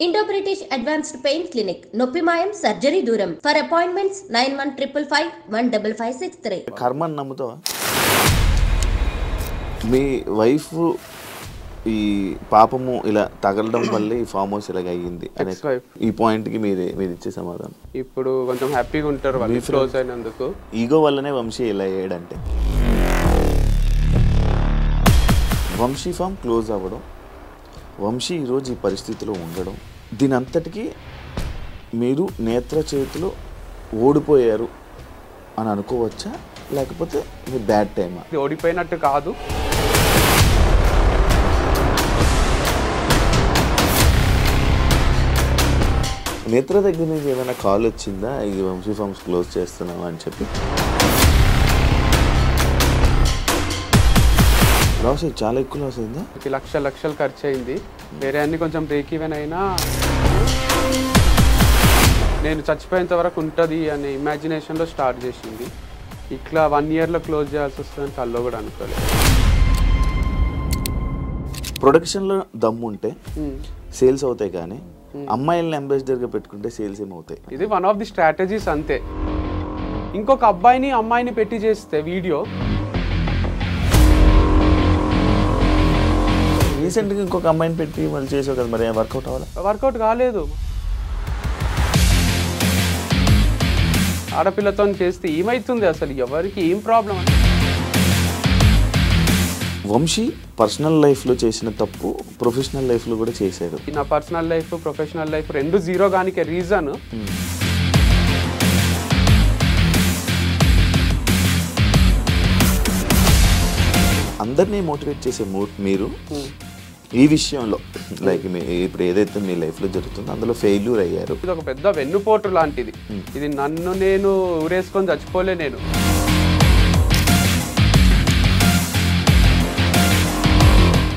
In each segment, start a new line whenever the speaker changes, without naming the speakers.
Indo-British Advanced Pain Clinic. నొప్పిమాయం surgery దూరం. For appointments 9155515563.
కర్మని నమ్ముతావా? మీ వైఫ్ ఈ పాపము ఇలా తగలడం వల్ల ఈ ఫామ్ హౌస్ ఇలాగ అయ్యింది అనే ఈ పాయింట్కి మీరు ఇచ్చే సమాధానం?
ఇప్పుడు కొంచెం హ్యాపీగా ఉంటారు వాళ్ళు క్లోజ్ అయినందుకు.
ఈగో వల్లనే వంశీ ఇలా అయ్యాడంటే వంశీ ఫామ్ క్లోజ్ అవ్వడం, వంశీ ఈరోజు ఈ పరిస్థితిలో ఉండడం, దీని అంతటికీ మీరు నేత్ర చేతిలో ఓడిపోయారు అని అనుకోవచ్చా, లేకపోతే మీ బ్యాడ్ టైమా?
ఓడిపోయినట్టు కాదు,
నేత్ర దగ్గర నుంచి ఏమైనా కాల్ వచ్చిందా ఇది వంశీ ఫార్మ్స్ క్లోజ్ చేస్తున్నావా అని చెప్పి? లాస్ చాలా ఎక్కువ లాస్ అయిందా?
లక్షలు ఖర్చు అయింది. వేరే అన్ని కొంచెం బ్రేక్ ఈవెన్ అయినా నేను చచ్చిపోయేంత వరకు ఉంటుంది అనే ఇమాజినేషన్లో స్టార్ట్ చేసింది. ఇట్లా 1 yearలో క్లోజ్ చేయాల్సి వస్తుందని కల్లో కూడా అనుకోలేదు.
ప్రొడక్షన్లో దమ్ము ఉంటే సేల్స్ అవుతాయి, కానీ అమ్మాయిలని అంబాసిడర్గా పెట్టుకుంటే సేల్స్ ఏమవుతాయి?
ఇది వన్ ఆఫ్ ది స్ట్రాటజీస్ అంతే. ఇంకొక అబ్బాయిని అమ్మాయిని పెట్టి చేస్తే వీడియో
రీసెంట్గా ఇంకొక అమ్మాయిని పెట్టి మళ్ళీ చేసావు కదా, మరి వర్కౌట్ అవ్వాలి?
వర్కౌట్ కాలేదు. ఆడపిల్లతో చేస్తే ఏమవుతుంది, అసలు ఎవరికి ఏం ప్రాబ్లం?
వంశీ పర్సనల్ లైఫ్లో చేసిన తప్పు ప్రొఫెషనల్ లైఫ్లో కూడా చేశాడు.
నా పర్సనల్ లైఫ్ ప్రొఫెషనల్ లైఫ్ రెండు జీరో గానికి రీజన్
అందరినీ మోటివేట్ చేసే మీరు ఈ విషయంలో లైక్ ఇప్పుడు ఏదైతే మీ లైఫ్లో జరుగుతుందో అందులో ఫెయిల్యూర్ అయ్యారు.
ఇది ఒక పెద్ద వెన్నుపోటు లాంటిది. ఇది నన్ను నేను ఊరేసుకొని చచ్చిపోలే. నేను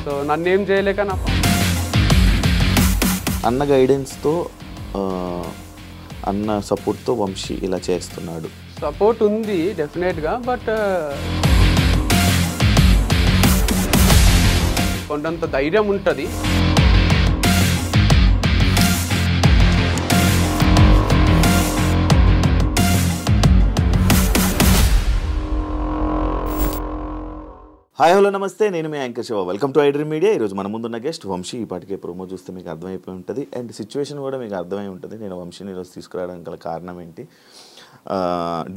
సో నన్నేం చేయలేక నా
అన్న గైడెన్స్తో అన్న సపోర్ట్తో వంశీ ఇలా చేస్తున్నాడు.
సపోర్ట్ ఉంది డెఫినెట్గా, బట్ కొండంత ధైర్యం ఉంటుంది.
హాయ్ హలో నమస్తే, నేను మీ anchor Shiva. Welcome to iDream media. ఈరోజు మన ముందున్న గెస్ట్ వంశీ. ఈపాటికే ప్రోమో చూస్తే మీకు అర్థమైపోయి ఉంటుంది అండ్ సిచ్యువేషన్ కూడా మీకు అర్థమై ఉంటుంది. నేను వంశీని ఈరోజు తీసుకురావడానికి గల కారణం ఏంటి,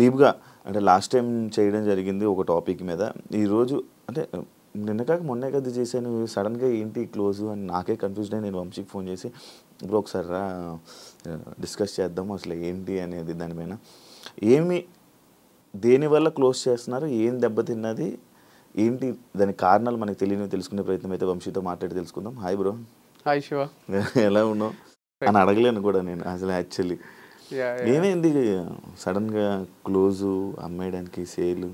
డీప్గా అంటే లాస్ట్ టైం చేయడం జరిగింది ఒక టాపిక్ మీద. ఈరోజు అంటే నిన్న కాక మొన్నే కదా చేశాను, సడన్గా ఏంటి క్లోజ్ అని నాకే కన్ఫ్యూజ్డ్ అయ్యి నేను వంశీకి ఫోన్ చేసి ఇప్పుడు ఒకసారి రా డిస్కస్ చేద్దాము అసలు ఏంటి అనేది, దానిపైన ఏమి దేనివల్ల క్లోజ్ చేస్తున్నారు, ఏం దెబ్బతిన్నది ఏంటి, దాని కారణాలు మనకు తెలియని తెలుసుకునే ప్రయత్నం అయితే వంశీతో మాట్లాడి తెలుసుకుందాం. Hi bro.
హాయ్ శివ.
ఎలా ఉన్నావు అని అడగలేను కూడా నేను అసలు. యాక్చువల్లీ ఏమైంది సడన్గా క్లోజు అమ్మేయడానికి సేల్?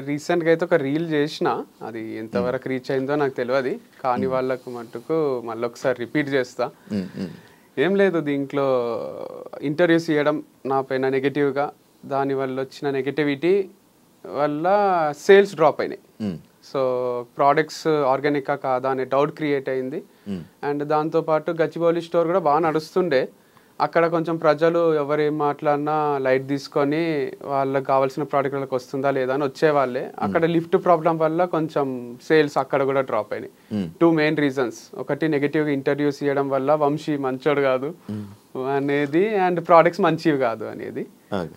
రీసెంట్గా అయితే ఒక రీల్ చేసిన, అది ఎంతవరకు రీచ్ అయిందో నాకు తెలియదు, కానీ వాళ్ళకు మట్టుకు మళ్ళీ ఒకసారి రిపీట్ చేస్తా. ఏం లేదు, దీంట్లో ఇంటర్వ్యూస్ ఇవ్వడం నా పైన నెగటివ్గా, దానివల్ల వచ్చిన నెగటివిటీ వల్ల సేల్స్ డ్రాప్ అయినాయి. సో ప్రోడక్ట్స్ ఆర్గానికా కాదా అనే డౌట్ క్రియేట్ అయింది. అండ్ దాంతోపాటు గచ్చిబౌలి స్టోర్ కూడా బాగా నడుస్తుండే. అక్కడ కొంచెం ప్రజలు ఎవరేం మాట్లాడినా లైట్ తీసుకొని వాళ్ళకి కావాల్సిన ప్రోడక్ట్ వాళ్ళకి వస్తుందా లేదా అని వచ్చేవాళ్ళే. అక్కడ లిఫ్ట్ ప్రాబ్లం వల్ల కొంచెం సేల్స్ అక్కడ కూడా డ్రాప్ అయినాయి. 2 మెయిన్ రీజన్స్. ఒకటి నెగటివ్గా ఇంటర్వ్యూస్ ఇవ్వడం వల్ల వంశీ మంచోడు కాదు అనేది, అండ్ ప్రోడక్ట్స్ మంచివి కాదు అనేది.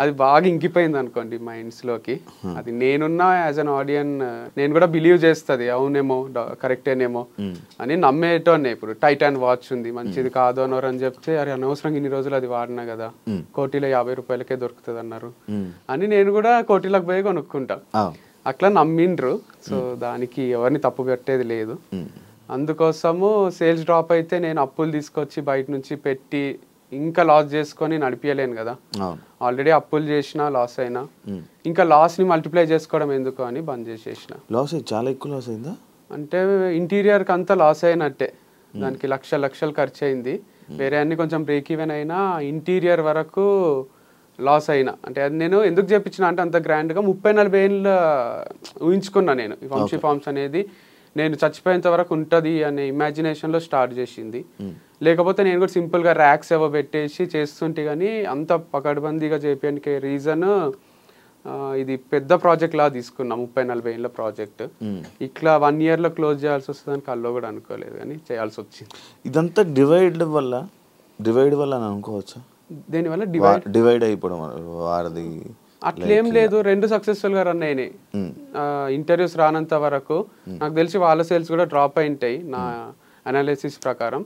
అది బాగా ఇంకిపోయింది అనుకోండి మైండ్స్లోకి. అది నేనున్నా యాజ్ అన్ ఆడియన్ నేను కూడా బిలీవ్ చేస్తుంది, అవునేమో కరెక్టేనేమో అని నమ్మేటోనే. ఇప్పుడు టైటాన్ వాచ్ ఉంది, మంచిది కాదు అన్నారు అని చెప్తే, అరే అనవసరంగా ఇన్ని రోజులు అది వాడినా కదా, 1,50,000 దొరుకుతుంది అన్నారు అని నేను కూడా 1,00,000 పోయి కొనుక్కుంటా. అట్లా నమ్మిండ్రు. సో దానికి ఎవరిని తప్పు పెట్టేది లేదు. అందుకోసము సేల్స్ డ్రాప్ అయితే నేను అప్పులు తీసుకొచ్చి బయట నుంచి పెట్టి ఇంకా లాస్ చేసుకొని నడిపించలేను కదా. ఆల్రెడీ అప్పులు చేసినా లాస్ అయినా ఇంకా లాస్ని మల్టిప్లై చేసుకోవడం ఎందుకు అని బంద్ చేసేసిన.
లాస్ చాలా ఎక్కువ లాస్ అయిందా?
అంటే ఇంటీరియర్కి అంతా లాస్ అయినట్టే, దానికి లక్షలు ఖర్చు అయింది. వేరే అన్ని కొంచెం బ్రేక్ ఈవెన్ అయినా ఇంటీరియర్ వరకు లాస్ అయినా. అంటే అది నేను ఎందుకు చెప్పించిన అంటే అంత గ్రాండ్గా 30-40 ఏళ్ళు ఊహించుకున్నా నేను. ఈ వంశీ ఫార్మ్స్ అనేది నేను చచ్చిపోయేంత వరకు ఉంటుంది అనే ఇమాజినేషన్లో స్టార్ట్ చేసింది. లేకపోతే నేను కూడా సింపుల్గా ర్యాక్స్ ఏవో పెట్టేసి చేస్తుంటే కానీ అంత పకడ్బందీగా చేయడానికి రీజన్ ఇది పెద్ద ప్రాజెక్ట్ లా తీసుకున్నా, 30-40 ఏళ్ళ ప్రాజెక్ట్. ఇట్లా 1 yearలో క్లోజ్ చేయాల్సి వస్తుందని కల్లో కూడా అనుకోలేదు, కానీ చేయాల్సి వచ్చింది.
ఇదంతా డివైడ్ వల్ల అని అనుకోవచ్చా?
దేనివల్ల
డివైడ్ అయిపోవడం వారిది
అట్లేం లేదు, 2 సక్సెస్ఫుల్గా రన్ అయినాయి. ఇంటర్వ్యూస్ రానంత వరకు నాకు తెలిసి వాళ్ళ సేల్స్ కూడా డ్రాప్ అయింటాయి నా అనాలిసిస్ ప్రకారం.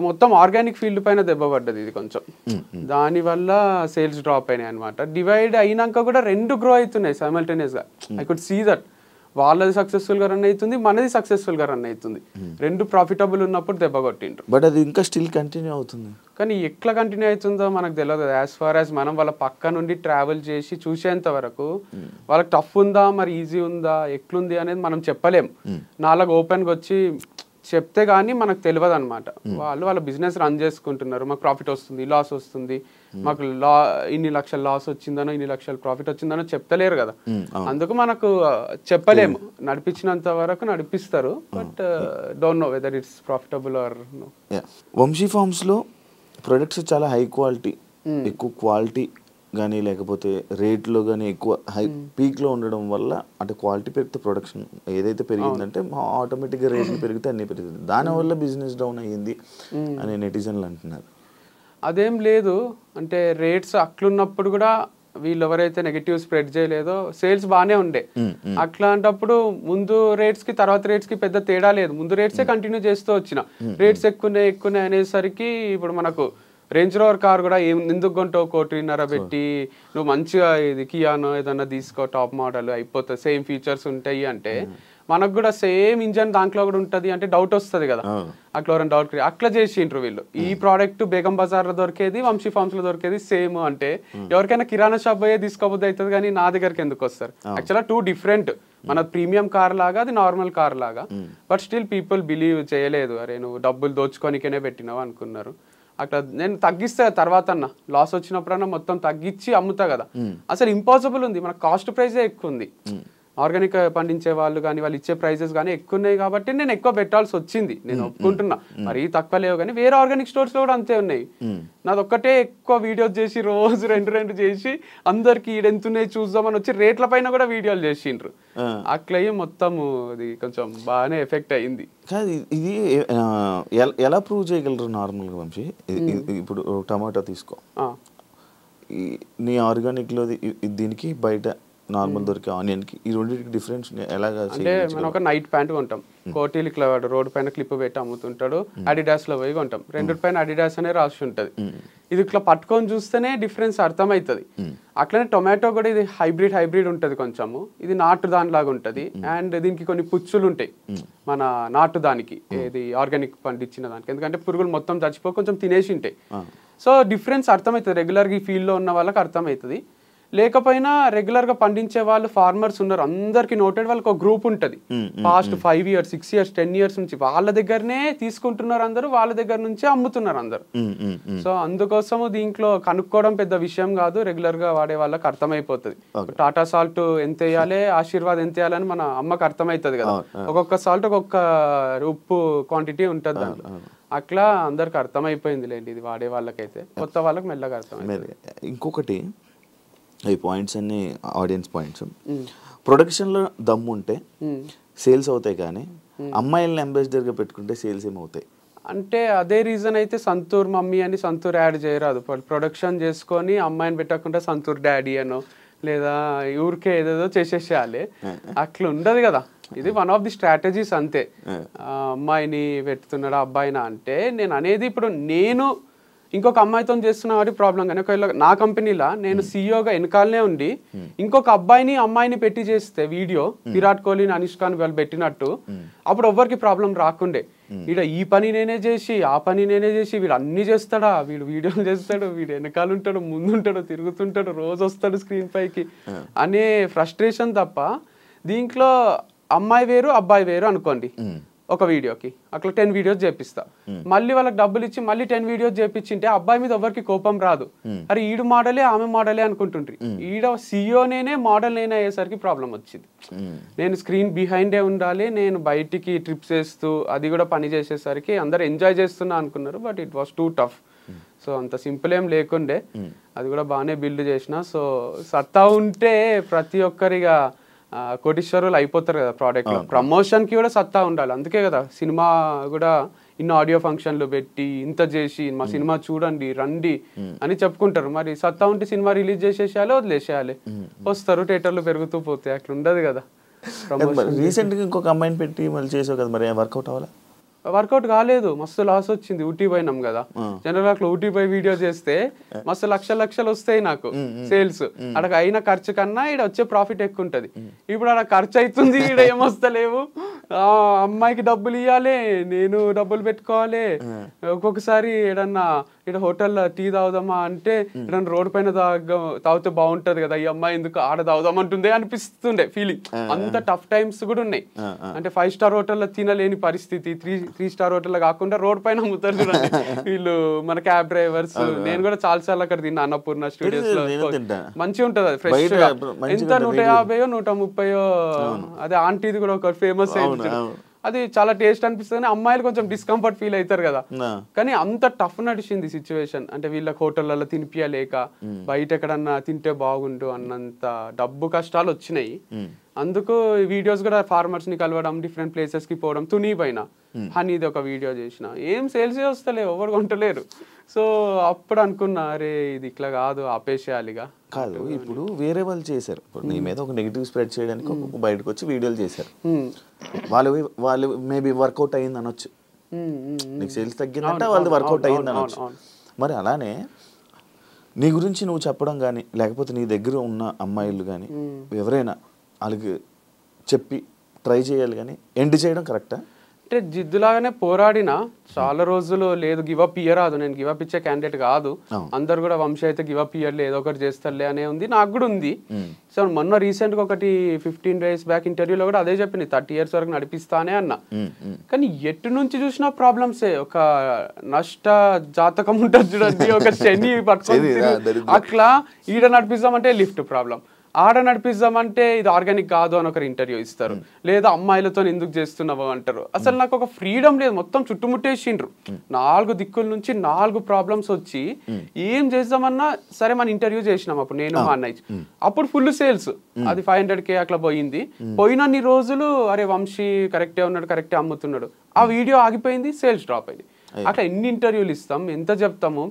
మొత్తం ఆర్గానిక్ ఫీల్డ్ పైన దెబ్బ పడ్డది ఇది కొంచెం, దానివల్ల సేల్స్ డ్రాప్ అయినాయి అనమాట. డివైడ్ అయినాక కూడా 2 గ్రో అవుతున్నాయి సైమల్టేనియస్గా. ఐ కుడ్ సీ దట్ వాళ్ళది సక్సెస్ఫుల్గా రన్ అవుతుంది, మనది సక్సెస్ఫుల్గా రన్ అవుతుంది. 2 ప్రాఫిటబుల్ ఉన్నప్పుడు దెబ్బ కొట్టిండ్రు.
బట్ అది ఇంకా స్టిల్ కంటిన్యూ అవుతుంది.
కానీ ఎట్లా కంటిన్యూ అవుతుందో మనకు తెలియదు. యాజ్ ఫార్ యాజ్ మనం వాళ్ళ పక్క నుండి ట్రావెల్ చేసి చూసేంత వరకు వాళ్ళకి టఫ్ ఉందా మరి ఈజీ ఉందా ఎట్లుంది అనేది మనం చెప్పలేము. నాలుగు ఓపెన్గా వచ్చి చెప్తే కానీ మనకు తెలియదు అనమాట. వాళ్ళ బిజినెస్ రన్ చేసుకుంటున్నారు, మాకు ప్రాఫిట్ వస్తుంది, లాస్ వస్తుంది, మాకు ఇన్ని లక్షల లాస్ వచ్చిందనో ఇన్ని లక్షల ప్రాఫిట్ వచ్చిందనో చెప్తలేరు కదా. అందుకు మనకు చెప్పలేము. నడిపించినంత వరకు నడిపిస్తారు, but don't know whether it's profitable or no.
Vamshi ఫార్మ్స్లో ప్రొడక్ట్స్ చాలా హై క్వాలిటీ, ఎక్కువ క్వాలిటీ కానీ లేకపోతే రేట్లో కానీ ఎక్కువ హై పీక్లో ఉండడం వల్ల అంటే క్వాలిటీ పెరిగితే ప్రొడక్షన్ ఏదైతే పెరిగిందంటే ఆటోమేటిక్గా రేట్లు పెరిగితే అన్నీ పెరుగుతుంది. దానివల్ల బిజినెస్ డౌన్ అయ్యింది అని నెటిజన్లు అంటున్నారు.
అదేం లేదు, అంటే రేట్స్ అట్లున్నప్పుడు కూడా వీళ్ళు ఎవరైతే నెగటివ్ స్ప్రెడ్ చేయలేదో సేల్స్ బాగానే ఉండే. అట్లాంటప్పుడు ముందు రేట్స్ కి తర్వాత రేట్స్ కి పెద్ద తేడా లేదు, ముందు రేట్సే కంటిన్యూ చేస్తూ వచ్చిన. రేట్స్ ఎక్కువ అనేసరికి ఇప్పుడు మనకు రేంజ్ రోవర్ కార్ కూడా ఎందుకు కొంటావు 1.5 కోటి పెట్టి, నువ్వు మంచిగా ఇది కియానో ఏదన్నా తీసుకో టాప్ మోడల్ అయిపోతుంది, సేమ్ ఫీచర్స్ ఉంటాయి అంటే మనకు కూడా సేమ్ ఇంజన్ దాంట్లో కూడా ఉంటుంది అంటే డౌట్ వస్తుంది కదా. అట్లా ఎవరైనా డౌట్ అట్లా చేసిండ్రు వీళ్ళు. ఈ ప్రోడక్ట్ బేగం బజార్లో దొరికేది వంశీ ఫార్మ్స్ లో దొరికేది సేమ్ అంటే ఎవరికైనా కిరాణా షాప్ పోయే తీసుకోబోద్ది అవుతుంది, కానీ నా దగ్గరికి ఎందుకు వస్తారు? యాక్చువల్గా 2 డిఫరెంట్, మన ప్రీమియం కార్ లాగా అది నార్మల్ కార్ లాగా. బట్ స్టిల్ పీపుల్ బిలీవ్ చేయలేదు, అరే నువ్వు డబ్బులు దోచుకోనికనే పెట్టినావు అనుకున్నారు. అట్లా నేను తగ్గిస్తా తర్వాత అన్న లాస్ వచ్చినప్పుడన్నా మొత్తం తగ్గించి అమ్ముతా కదా. అసలు ఇంపాసిబుల్ ఉంది, మన కాస్ట్ ప్రైజే ఎక్కువ ఉంది. ఆర్గానిక్ పండించే వాళ్ళు కానీ వాళ్ళు ఇచ్చే ప్రైజెస్ కానీ ఎక్కువ ఉన్నాయి కాబట్టి నేను ఎక్కువ పెట్టాల్సి వచ్చింది, నేను ఒప్పుకుంటున్నా. మరీ తక్కువ లేవు, కానీ వేరే ఆర్గానిక్ స్టోర్స్ లో కూడా అంతే ఉన్నాయి. నాది ఒక్కటే ఎక్కువ వీడియోస్ చేసి రోజు 2 చేసి అందరికి ఈడెంతున్నాయి చూద్దామని వచ్చి రేట్ల పైన కూడా వీడియోలు చేసిండ్రు. అట్లయి మొత్తం అది కొంచెం బాగానే ఎఫెక్ట్ అయ్యింది.
కాదు ఇది ఎలా ప్రూవ్ చేయగలరు నార్మల్గా వంశీ? ఇప్పుడు టమాటా తీసుకో, నీ ఆర్గానిక్లో దీనికి బయట నార్మల్ దొరికే ఆనియన్ కి ఈ రెండింటికి డిఫరెన్స్ ఎలాగా?
అంటే మనం ఒక నైట్ ప్యాంట్ కొంటాం, కోటీలు ఇట్లా రోడ్డు పైన క్లిప్ పెట్టి అమ్ముతుంటాడు, అడిడాస్ లో పోయి కొంటాం, 2 పైన అడిడాస్ అనే రాసి ఉంటది. ఇది ఇట్లా పట్టుకొని చూస్తేనే డిఫరెన్స్ అర్థమవుతుంది. అట్లనే టొమాటో కూడా ఇది హైబ్రిడ్ ఉంటది కొంచెము, ఇది నాటు దానిలాగా ఉంటది. అండ్ దీనికి కొన్ని పుచ్చులు ఉంటాయి మన నాటు దానికి, ఇది ఆర్గానిక్ పండించిన దానికి, ఎందుకంటే పురుగులు మొత్తం చచ్చిపో కొంచెం తినేసి ఉంటాయి. సో డిఫరెన్స్ అర్థమవుతుంది, రెగ్యులర్గా ఈ ఫీల్డ్ లో ఉన్న వాళ్ళకి అర్థమవుతుంది. లేకపోయినా రెగ్యులర్ గా పండించే వాళ్ళు ఫార్మర్స్ ఉన్నారు, అందరికి నోటెడ్ వాళ్ళకి ఒక గ్రూప్ ఉంటుంది. పాస్ట్ 5 years 6 years 10 years నుంచి వాళ్ళ దగ్గరనే తీసుకుంటున్నారు అందరూ, వాళ్ళ దగ్గర నుంచే అమ్ముతున్నారు అందరు. సో అందుకోసము దీంట్లో కనుక్కోవడం పెద్ద విషయం కాదు, రెగ్యులర్ గా వాడే వాళ్ళకి అర్థమైపోతుంది. టాటా సాల్ట్ ఎంత వేయాలి, ఆశీర్వాద్ ఎంత వేయాలని మన అమ్మకి అర్థమవుతుంది కదా. ఒక్కొక్క సాల్ట్ ఒక్కొక్క ఉప్పు క్వాంటిటీ ఉంటుంది దాంట్లో. అట్లా అందరికి అర్థమైపోయింది లేండి, ఇది వాడే వాళ్ళకైతే. కొత్త వాళ్ళకి మెల్లగా అర్థమైంది.
ఇంకొకటి ఈ పాయింట్స్ అన్ని ఆడియన్స్ పాయింట్స్, ప్రొడక్షన్లో దమ్ము ఉంటే సేల్స్ అవుతాయి, కానీ అమ్మాయిల్ని అంబాసిడర్గా పెట్టుకుంటే సేల్స్ ఏమవుతాయి
అంటే అదే రీజన్ అయితే సంతూర్ మమ్మీ అని సంతూర్ యాడ్ చేయరాదు. ప్రొడక్షన్ చేసుకొని అమ్మాయిని పెట్టకుండా సంతూర్ డాడీ అనో లేదా ఊరికే ఏదేదో చేసేసేయాలి, అట్లా ఉండదు కదా. ఇది వన్ ఆఫ్ ది స్ట్రాటజీస్ అంతే. అమ్మాయిని పెడుతున్నాడా అబ్బాయినా అంటే నేను అనేది, ఇప్పుడు నేను ఇంకొక అమ్మాయితో చేస్తున్నా కాబట్టి ప్రాబ్లం, కానీ ఒకవేళ నా కంపెనీలో నేను సీఈఓగా వెనకాలనే ఉండి ఇంకొక అబ్బాయిని అమ్మాయిని పెట్టి చేస్తే వీడియో, విరాట్ కోహ్లీని అనుష్కాని వాళ్ళు పెట్టినట్టు, అప్పుడు ఎవ్వరికి ప్రాబ్లం రాకుండే. వీడు ఈ పని నేనే చేసి ఆ పని నేనే చేసి వీడు అన్ని చేస్తాడా, వీడు వీడియోలు చేస్తాడు, వీడు వెనకాల ఉంటాడు, ముందుంటాడు, తిరుగుతుంటాడు, రోజు వస్తాడు స్క్రీన్ పైకి అనే ఫ్రస్ట్రేషన్ తప్ప. దీంట్లో అమ్మాయి వేరు అబ్బాయి వేరు అనుకోండి, ఒక వీడియోకి అట్లా 10 వీడియోస్ చేపిస్తా. మళ్ళీ వాళ్ళకి డబ్బులు ఇచ్చి మళ్ళీ 10 వీడియోస్ చేపించింటే అబ్బాయి మీద ఎవరికి కోపం రాదు. అరే ఈడు మోడలే ఆమె మోడలే అనుకుంటుండ్రి. ఈడ CEO నేనే మోడల్ నేనే అయ్యేసరికి ప్రాబ్లం వచ్చింది. నేను స్క్రీన్ బిహైండే ఉండాలి, నేను బయటికి ట్రిప్స్ వేస్తూ అది కూడా పని చేసేసరికి అందరు ఎంజాయ్ చేస్తున్నా అనుకున్నారు. But it was two tough. So అంత సింపుల్ ఏం లేకుండే, అది కూడా బాగానే బిల్డ్ చేసిన. సో సత్తా ఉంటే ప్రతి ఒక్కరిగా కోటీశ్వరులు అయిపోతారు కదా ప్రోడక్ట్ లో. ప్రమోషన్ కి కూడా సత్తా ఉండాలి. అందుకే కదా సినిమా కూడా ఇన్ని ఆడియో ఫంక్షన్లు పెట్టి ఇంత చేసి మా సినిమా చూడండి రండి అని చెప్పుకుంటారు. మరి సత్తా ఉంటే సినిమా రిలీజ్ చేసేసేయాలి, వదిలేసేయాలి, వస్తారు థియేటర్లు పెరుగుతూ పోతే. అట్లా ఉండదు కదా.
రీసెంట్ గా ఇంకొక అమ్మాయిని పెట్టి మళ్ళీ చేసావు కదా, మరి వర్కౌట్ అవ్వాలా?
వర్కౌట్ కాలేదు, మస్తు లాస్ వచ్చింది. ఊటీ పోయినాం కదా, జనరల్ అట్లా ఊటీ పోయి వీడియో చేస్తే మస్తు లక్షలు వస్తాయి నాకు సేల్స్. అక్కడ అయిన ఖర్చు కన్నా ఇక్కడ వచ్చే ప్రాఫిట్ ఎక్కువ ఉంటది. ఇప్పుడు అక్కడ ఖర్చు అవుతుంది, ఇక్కడ ఏమొస్తలేవు. అమ్మాయికి డబ్బులు ఇవ్వాలి, నేను డబ్బులు పెట్టుకోవాలి. ఒక్కొక్కసారి ఏడన్నా ఇక్కడ హోటల్లో టీ తాగుదామా అంటే ఏదన్నా రోడ్డు పైన తాగితే బాగుంటది కదా, ఈ అమ్మాయి ఎందుకు ఆడ తాగుదామంటుందే అనిపిస్తుండే ఫీలింగ్. అంత టఫ్ టైమ్స్ కూడా ఉన్నాయి. అంటే 5 స్టార్ హోటల్లో తినలేని పరిస్థితి, 3 స్టార్ హోటల్లో కాకుండా రోడ్ పైన అమ్ముతారు చూడండి వీళ్ళు, మన క్యాబ్ డ్రైవర్స్. నేను కూడా చాలా సార్లు అక్కడ తిన్నా అన్నపూర్ణ స్టూడియోస్ లో. మంచిగా ఉంటది అది, ఫ్రెష్ గా. ఎంత 150 130. అదే ఆంటీది కూడా ఒక ఫేమస్ అయింది, అది చాలా టేస్ట్ అనిపిస్తుంది. అమ్మాయిలు కొంచెం డిస్కంఫర్ట్ ఫీల్ అవుతారు కదా. కానీ అంత టఫ్ నడిచింది సిచ్యువేషన్. అంటే వీళ్ళకి హోటళ్లలో తినిపియలేక, బయట ఎక్కడన్నా తింటే బాగుండు అన్నంత డబ్బు కష్టాలు వచ్చినాయి. అందుకు వీడియోస్ కూడా ఫార్మర్స్ ని కలవడం, డిఫరెంట్ ప్లేసెస్ కి పోవడం. తుని పైన హనీది ఒక వీడియో చేసిన, ఏం సేల్స్ వస్తలేవు, ఎవరు కొంటలేరు. సో అప్పుడు అనుకున్నా, అరే ఇది ఇట్లా కాదు, ఆపేసేయాలిగా.
కాదు, ఇప్పుడు వేరే వాళ్ళు చేశారు, నీ మీద ఒక నెగిటివ్ స్ప్రెడ్ చేయడానికి బయటకు వచ్చి వీడియోలు చేశారు. వాళ్ళు మేబీ వర్కౌట్ అయ్యింది అనొచ్చు, నీకు సేల్స్ తగ్గిందంటే వాళ్ళది వర్కౌట్ అయ్యింది అనొచ్చు. మరి అలానే నీ గురించి నువ్వు చెప్పడం కానీ, లేకపోతే నీ దగ్గర ఉన్న అమ్మాయిలు కానీ ఎవరైనా వాళ్ళకి చెప్పి ట్రై చేయాలి కానీ ఎండ్ చేయడం కరెక్టా?
అంటే జిద్దులాగానే పోరాడినా చాలా రోజులు లేదు, గివప్ ఇయ్యరాదు, నేను గివప్ ఇచ్చే క్యాండిడేట్ కాదు. అందరు కూడా వంశీ అయితే గివప్ ఇయ్యర్లే, ఏదో ఒకటి చేస్తారులే అనే ఉంది, నాకు కూడా ఉంది. సో మొన్న రీసెంట్ గా ఒకటి 15 days బ్యాక్ ఇంటర్వ్యూలో కూడా అదే చెప్పింది, 30 years వరకు నడిపిస్తానే అన్న. కానీ ఎటు నుంచి చూసినా ప్రాబ్లమ్సే. ఒక నష్ట జాతకం ఉంటుంది చూడండి, ఒక శని పట్టుకొని అట్లా. ఈడ నడిపిస్తామంటే లిఫ్ట్ ప్రాబ్లం, ఆడ నడిపిద్దామంటే ఇది ఆర్గానిక్ కాదు అని ఒకరు ఇంటర్వ్యూ ఇస్తారు, లేదా అమ్మాయిలతో ఎందుకు చేస్తున్నావు అంటారు. అసలు నాకు ఒక ఫ్రీడమ్ లేదు, మొత్తం చుట్టుముట్టేసిండ్రు. 4 దిక్కుల నుంచి 4 ప్రాబ్లమ్స్ వచ్చి ఏం చేద్దామన్నా సరే మన ఇంటర్వ్యూ చేసినాం అప్పుడు నేను మా అన్నయ్య. అప్పుడు ఫుల్ సేల్స్, అది 500K అట్లా పోయింది. పోయినన్ని రోజులు అరే వంశీ కరెక్టే ఉన్నాడు, కరెక్టే అమ్ముతున్నాడు. ఆ వీడియో ఆగిపోయింది, సేల్స్ డ్రాప్ అయింది. అట్లా ఎన్ని ఇంటర్వ్యూలు ఇస్తాం, ఎంత చెప్తాము.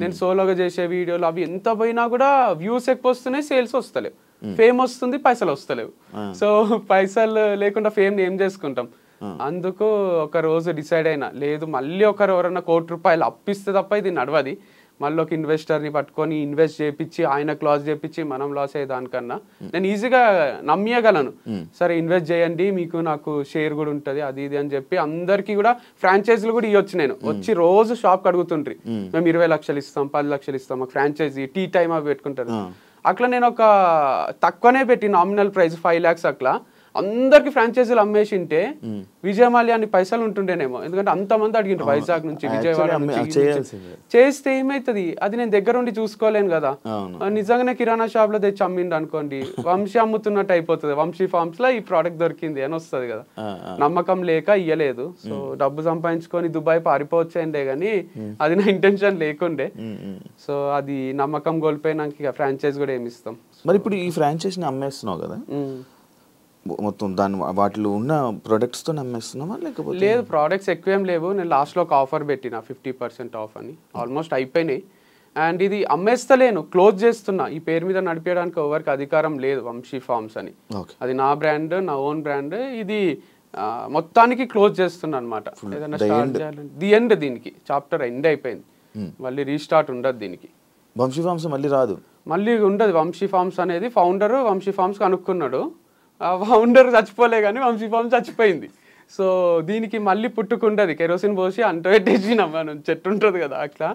నేను సోలోగా చేసే వీడియోలు అవి ఎంత పోయినా కూడా వ్యూస్ ఎక్కువ వస్తున్నాయి, సేల్స్ వస్తలేవు. ఫేమ్ వస్తుంది, పైసలు వస్తలేవు. సో పైసలు లేకుండా ఫేమ్ ఏం చేసుకుంటాం. అందుకు ఒక రోజు డిసైడ్ అయినా, లేదు మళ్ళీ ఒకరు ఎవరన్నా ₹1 అప్పిస్తే తప్ప ఇది నడవది. మళ్ళీ ఒక ఇన్వెస్టర్ని పట్టుకొని ఇన్వెస్ట్ చేయించి ఆయనకు లాస్ చేయించి మనం లాస్ అయ్యే దానికన్నా నేను ఈజీగా నమ్మగలను. సరే ఇన్వెస్ట్ చేయండి, మీకు నాకు షేర్ కూడా ఉంటుంది, అది ఇది అని చెప్పి అందరికి కూడా ఫ్రాంచైజీలు కూడా ఇవ్వచ్చు. నేను వచ్చి రోజు షాప్కి అడుగుతుండ్రి, మేము 20 లక్షలు ఇస్తాం, 10 లక్షలు ఇస్తాం, మాకు ఫ్రాంచైజీ టీ టైమ్ అవి పెట్టుకుంటారు. అట్లా నేను ఒక తక్కువనే పెట్టి నామినల్ ప్రైస్ 5 lakhs అట్లా అందరికి ఫ్రాంచైజీలు అమ్మేసింటే విజయమాల్య అని పైసలు ఉంటుండేనేమో. ఎందుకంటే అంతమంది అడిగిండ్రు వైజాగ్ నుంచి, విజయవాడ నుంచి. చేస్తే ఏమైతుంది, అది నేను దగ్గర ఉండి చూసుకోలేను కదా. నిజంగానే కిరాణా షాప్ లో తెచ్చి అమ్మిండు అనుకోండి, వంశీ అమ్ముతున్నట్టు అయిపోతుంది. వంశీ ఫార్మ్స్ లో ఈ ప్రోడక్ట్ దొరికింది అని వస్తుంది కదా. నమ్మకం లేక ఇయ్యలేదు. సో డబ్బు సంపాదించుకొని దుబాయ్ పారిపోవచ్చేండే గానీ అది నా ఇంటెన్షన్ లేకుండే. సో అది నమ్మకం కోల్పోయినాక ఇక ఫ్రాంచైజ్ కూడా ఏమి ఇస్తాం.
మరి ఇప్పుడు ఈ ఫ్రాంచైజీని అమ్మేస్తున్నావు కదా, మొత్తం దాని వాటిలో ఉన్న ప్రొడక్ట్స్తో అమ్మేస్తున్నామా లేకపోతే?
లేదు, ప్రోడక్ట్స్ ఎక్కువేం లేవు. నేను లాస్ట్లో ఒక ఆఫర్ పెట్టిన 50% ఆఫ్ అని, ఆల్మోస్ట్ అయిపోయినాయి. అండ్ ఇది అమ్మేస్తలేను, క్లోజ్ చేస్తున్నా. ఈ పేరు మీద నడిపేయడానికి ఎవరికి అధికారం లేదు, వంశీ ఫార్మ్స్ అని. అది నా బ్రాండ్, నా ఓన్ బ్రాండ్. ఇది మొత్తానికి క్లోజ్ చేస్తున్నా అనమాట. ఏదైనా స్టార్ట్ చేయాలంటే ది ఎండ్, దీనికి చాప్టర్ ఎండ్ అయిపోయింది, మళ్ళీ రీస్టార్ట్ ఉండదు దీనికి.
వంశీ ఫార్మ్స్ మళ్ళీ రాదు,
మళ్ళీ ఉండదు. వంశీ ఫార్మ్స్ అనేది ఫౌండర్ వంశీ ఫార్మ్స్ కనుక్కున్నాడు, ఆ ఫౌండర్ చచ్చిపోలే కానీ వంశీ ఫార్మ్స్ చచ్చిపోయింది. సో దీనికి మళ్ళీ పుట్టుకుండదు, కెరోసిన్ పోసి అంట పెట్టేసినాం మనం, చెట్టు ఉంటుంది కదా అట్లా.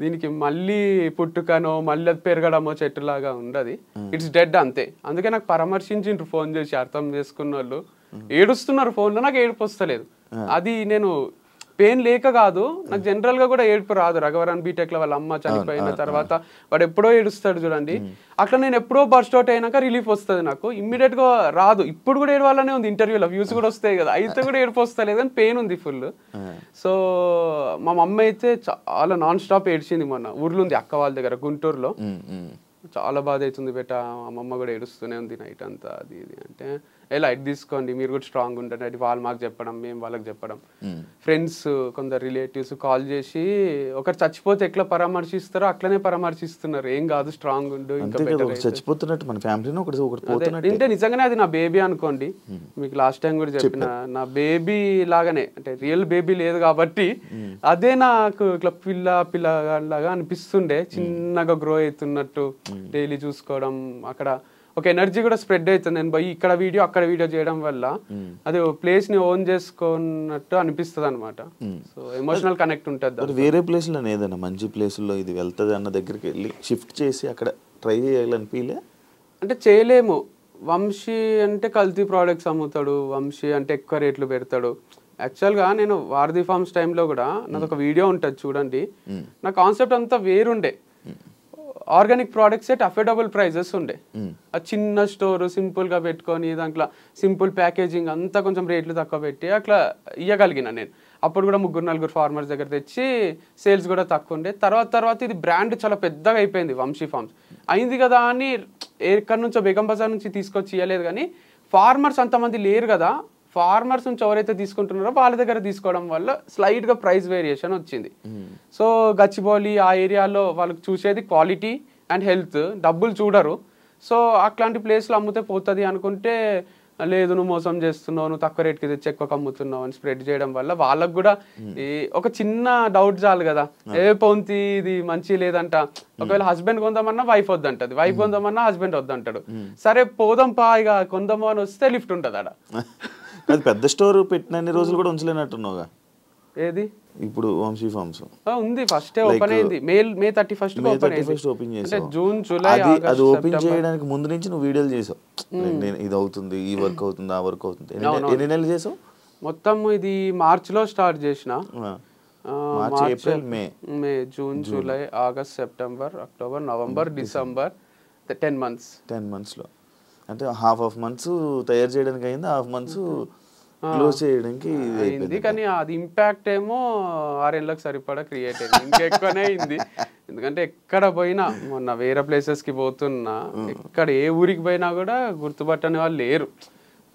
దీనికి మళ్ళీ పుట్టుకనో మళ్ళీ అది పెరగడమో చెట్టులాగా ఉండదు, ఇట్స్ డెడ్ అంతే. అందుకే నాకు పరామర్శించిండ్రు ఫోన్ చేసి, అర్థం చేసుకున్న వాళ్ళు ఏడుస్తున్నారు ఫోన్లో, నాకు ఏడుపు వస్తలేదు. అది నేను పెయిన్ లేక కాదు, నాకు జనరల్ గా కూడా ఏడుపు రాదు. రఘవరన్ బీటెక్ లో వాళ్ళ అమ్మ చనిపోయిన తర్వాత వాడు ఎప్పుడో ఏడుస్తాడు చూడండి, అట్లా నేను ఎప్పుడో బర్స్ట్ అవుట్ అయినాక రిలీఫ్ వస్తుంది నాకు, ఇమ్మీడియట్ గా రాదు. ఇప్పుడు కూడా ఏడవాలనే ఉంది, ఇంటర్వ్యూలో వ్యూస్ కూడా వస్తాయి కదా, అయితే కూడా ఏడుపు వస్తలేదు కానీ పెయిన్ ఉంది ఫుల్. సో మా మమ్మ అయితే చాలా నాన్ స్టాప్ ఏడ్చింది. మొన్న ఊర్లో ఉంది అక్క వాళ్ళ దగ్గర గుంటూరులో, చాలా బాధ అవుతుంది బెట, అమ్మమ్మ కూడా ఏడుస్తూనే ఉంది నైట్ అంతా. అది ఇది అంటే లైట్ తీసుకోండి, మీరు కూడా స్ట్రాంగ్ ఉంటారు. అది వాళ్ళు మాకు చెప్పడం, మేము వాళ్ళకి చెప్పడం. ఫ్రెండ్స్ కొందరు రిలేటివ్స్ కాల్ చేసి ఒకరు చచ్చిపోతే ఎట్లా పరామర్శిస్తారో అట్లనే పరామర్శిస్తున్నారు, ఏం కాదు స్ట్రాంగ్ ఉండు, ఇంకా
చచ్చిపోతున్నట్టు మన ఫ్యామిలీలో
అంటే నిజంగానే అది నా బేబీ అనుకోండి. మీకు లాస్ట్ టైం కూడా చెప్పిన, నా బేబీ లాగానే, అంటే రియల్ బేబీ లేదు కాబట్టి అదే నాకు ఇట్లా పిల్లలాగా అనిపిస్తుండే, చిన్నగా గ్రో అవుతున్నట్టు, డైలీ చూసుకోవడం. అక్కడ ఒక ఎనర్జీ కూడా స్ప్రెడ్ అవుతుంది. నేను పోయి ఇక్కడ వీడియో అక్కడ వీడియో చేయడం వల్ల అది ప్లేస్ ని ఓన్ చేసుకున్నట్టు అనిపిస్తుంది అనమాట. సో ఎమోషనల్ కనెక్ట్ ఉంటుంది.
వేరే ప్లేస్ లో ఏదైనా మంచి ప్లేస్ లో ఇది వెళ్తుంది అన్న దగ్గరికి వెళ్ళి షిఫ్ట్ చేసి అక్కడ ట్రై చేయాలని ఫీలే?
అంటే చేయలేము. వంశీ అంటే కల్తీ ప్రోడక్ట్స్ అమ్ముతాడు, వంశీ అంటే ఎక్కువ రేట్లు పెడతాడు. యాక్చువల్గా నేను వారధి ఫార్మ్స్ టైంలో కూడా నాది ఒక వీడియో ఉంటుంది చూడండి, నా కాన్సెప్ట్ అంతా వేరుండే. Organic products at affordable prices ఉండే, ఆ చిన్న స్టోర్ సింపుల్ గా పెట్టుకొని దాంట్లో సింపుల్ ప్యాకేజింగ్ అంతా కొంచెం రేట్లు తక్కువ పెట్టి అట్లా ఇవ్వగలిగిన నేను. అప్పుడు కూడా 3-4 ఫార్మర్స్ దగ్గర తెచ్చి సేల్స్ కూడా తక్కువ ఉండే. తర్వాత ఇది బ్రాండ్ చాలా పెద్దగా అయిపోయింది వంశీ ఫార్మ్స్. అయింది కదా అని ఎక్కడి నుంచో బేగం బజార్ నుంచి తీసుకొచ్చి ఇవ్వలేదు, కానీ ఫార్మర్స్ అంతమంది లేరు కదా, ఫార్మర్స్ నుంచి ఎవరైతే తీసుకుంటున్నారో వాళ్ళ దగ్గర తీసుకోవడం వల్ల స్లైట్ గా ప్రైస్ వేరియేషన్ వచ్చింది. సో గచ్చిబౌలి ఆ ఏరియాలో వాళ్ళకి చూసేది క్వాలిటీ అండ్ హెల్త్, డబ్బులు చూడరు. సో అట్లాంటి ప్లేస్లో అమ్మితే పోతుంది అనుకుంటే, లేదు నువ్వు మోసం చేస్తున్నావు, నువ్వు తక్కువ రేట్కి తెచ్చి ఎక్కువ అమ్ముతున్నావు అని స్ప్రెడ్ చేయడం వల్ల వాళ్ళకు కూడా ఒక చిన్న డౌట్ చాలు కదా, ఏ పొంతి ఇది మంచి లేదంట. ఒకవేళ హస్బెండ్ కొందామన్నా వైఫ్ వద్దంటది, వైఫ్ కొందామన్నా హస్బెండ్ వద్దంటాడు. సరే పోదాం పా ఇక కొందామో అని వస్తే లిఫ్ట్ ఉంటుంది ఆడ.
అది పెద్ద స్టోర్ పెట్టిన రోజులు కూడా ఉంచలేనట్టున్నావుగా.
ఏది
ఇప్పుడు వంశీ ఫార్మ్స్
ఉంది, ఫస్ట్ ఓపెన్ అయింది May 31st
ఓపెన్ చేసావు.
జూన్ జూలై
అది ఓపెన్ చేయడానికి ముందు నుంచి నువ్వు వీడియోలు చేసావు, నేను ఇది అవుతుంది, ఈ వర్క్ అవుతుంది, ఆ వర్క్ అవుతుంది. ఎన్ని నెలలు చేసావు
మొత్తం? ఇది మార్చ్ లో స్టార్ట్ చేసిన,
April
May June July August September October November December 10 months
లో. అంటే హాఫ్ మంత్స్ తయారు చేయడానికి అయింది, హాఫ్ మంత్స్ క్లోజ్ చేయడానికి
అయింది. కానీ అది ఇంపాక్ట్ ఏమో 6 ఏళ్ళకి సరిపడా క్రియేట్ అయింది, ఇంకెక్కువనే అయింది. ఎందుకంటే ఎక్కడ పోయినా, మొన్న వేరే ప్లేసెస్ కి పోతున్నా, ఎక్కడ ఏ ఊరికి పోయినా కూడా గుర్తుపట్టని వాళ్ళు లేరు.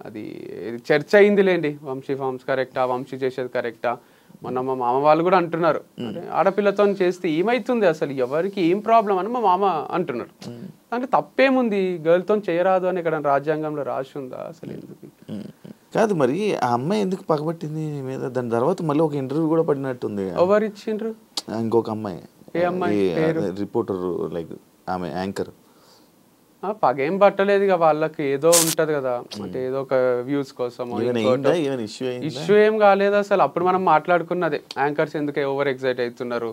అది చర్చ అయిందిలేండి, వంశీ ఫార్మ్స్ కరెక్టా, వంశీ చేసేది కరెక్టా. మొన్న మా మామ వాళ్ళు కూడా అంటున్నారు, ఆడపిల్లతో చేస్తే ఏమైతుంది, అసలు ఎవరికి ఏం ప్రాబ్లం అని మా మామ అంటున్నారు. దాంట్లో తప్పేముంది, గర్ల్తో చేయరాదు అని ఇక్కడ రాజ్యాంగంలో రాసి ఉందా అసలు? ఎందుకు
కాదు మరి ఆ అమ్మాయి ఎందుకు పగబట్టింది మీద? దాని తర్వాత మళ్ళీ ఒక ఇంటర్వ్యూ కూడా పడినట్టుంది.
ఎవరు ఇచ్చిండ్రు?
ఇంకొక అమ్మాయి,
ఏ అమ్మాయి?
రిపోర్టర్, లైక్ ఆమె యాంకర్.
పగేం పట్టలేదు ఇక, వాళ్ళకి ఏదో ఉంటది కదా, అంటే ఏదో ఒక వ్యూస్ కోసం ఇష్యూ ఏం కాలేదు అసలు. అప్పుడు మనం మాట్లాడుకున్నదే, యాంకర్స్ ఎందుకు ఓవర్ ఎక్సైట్ అవుతున్నారు,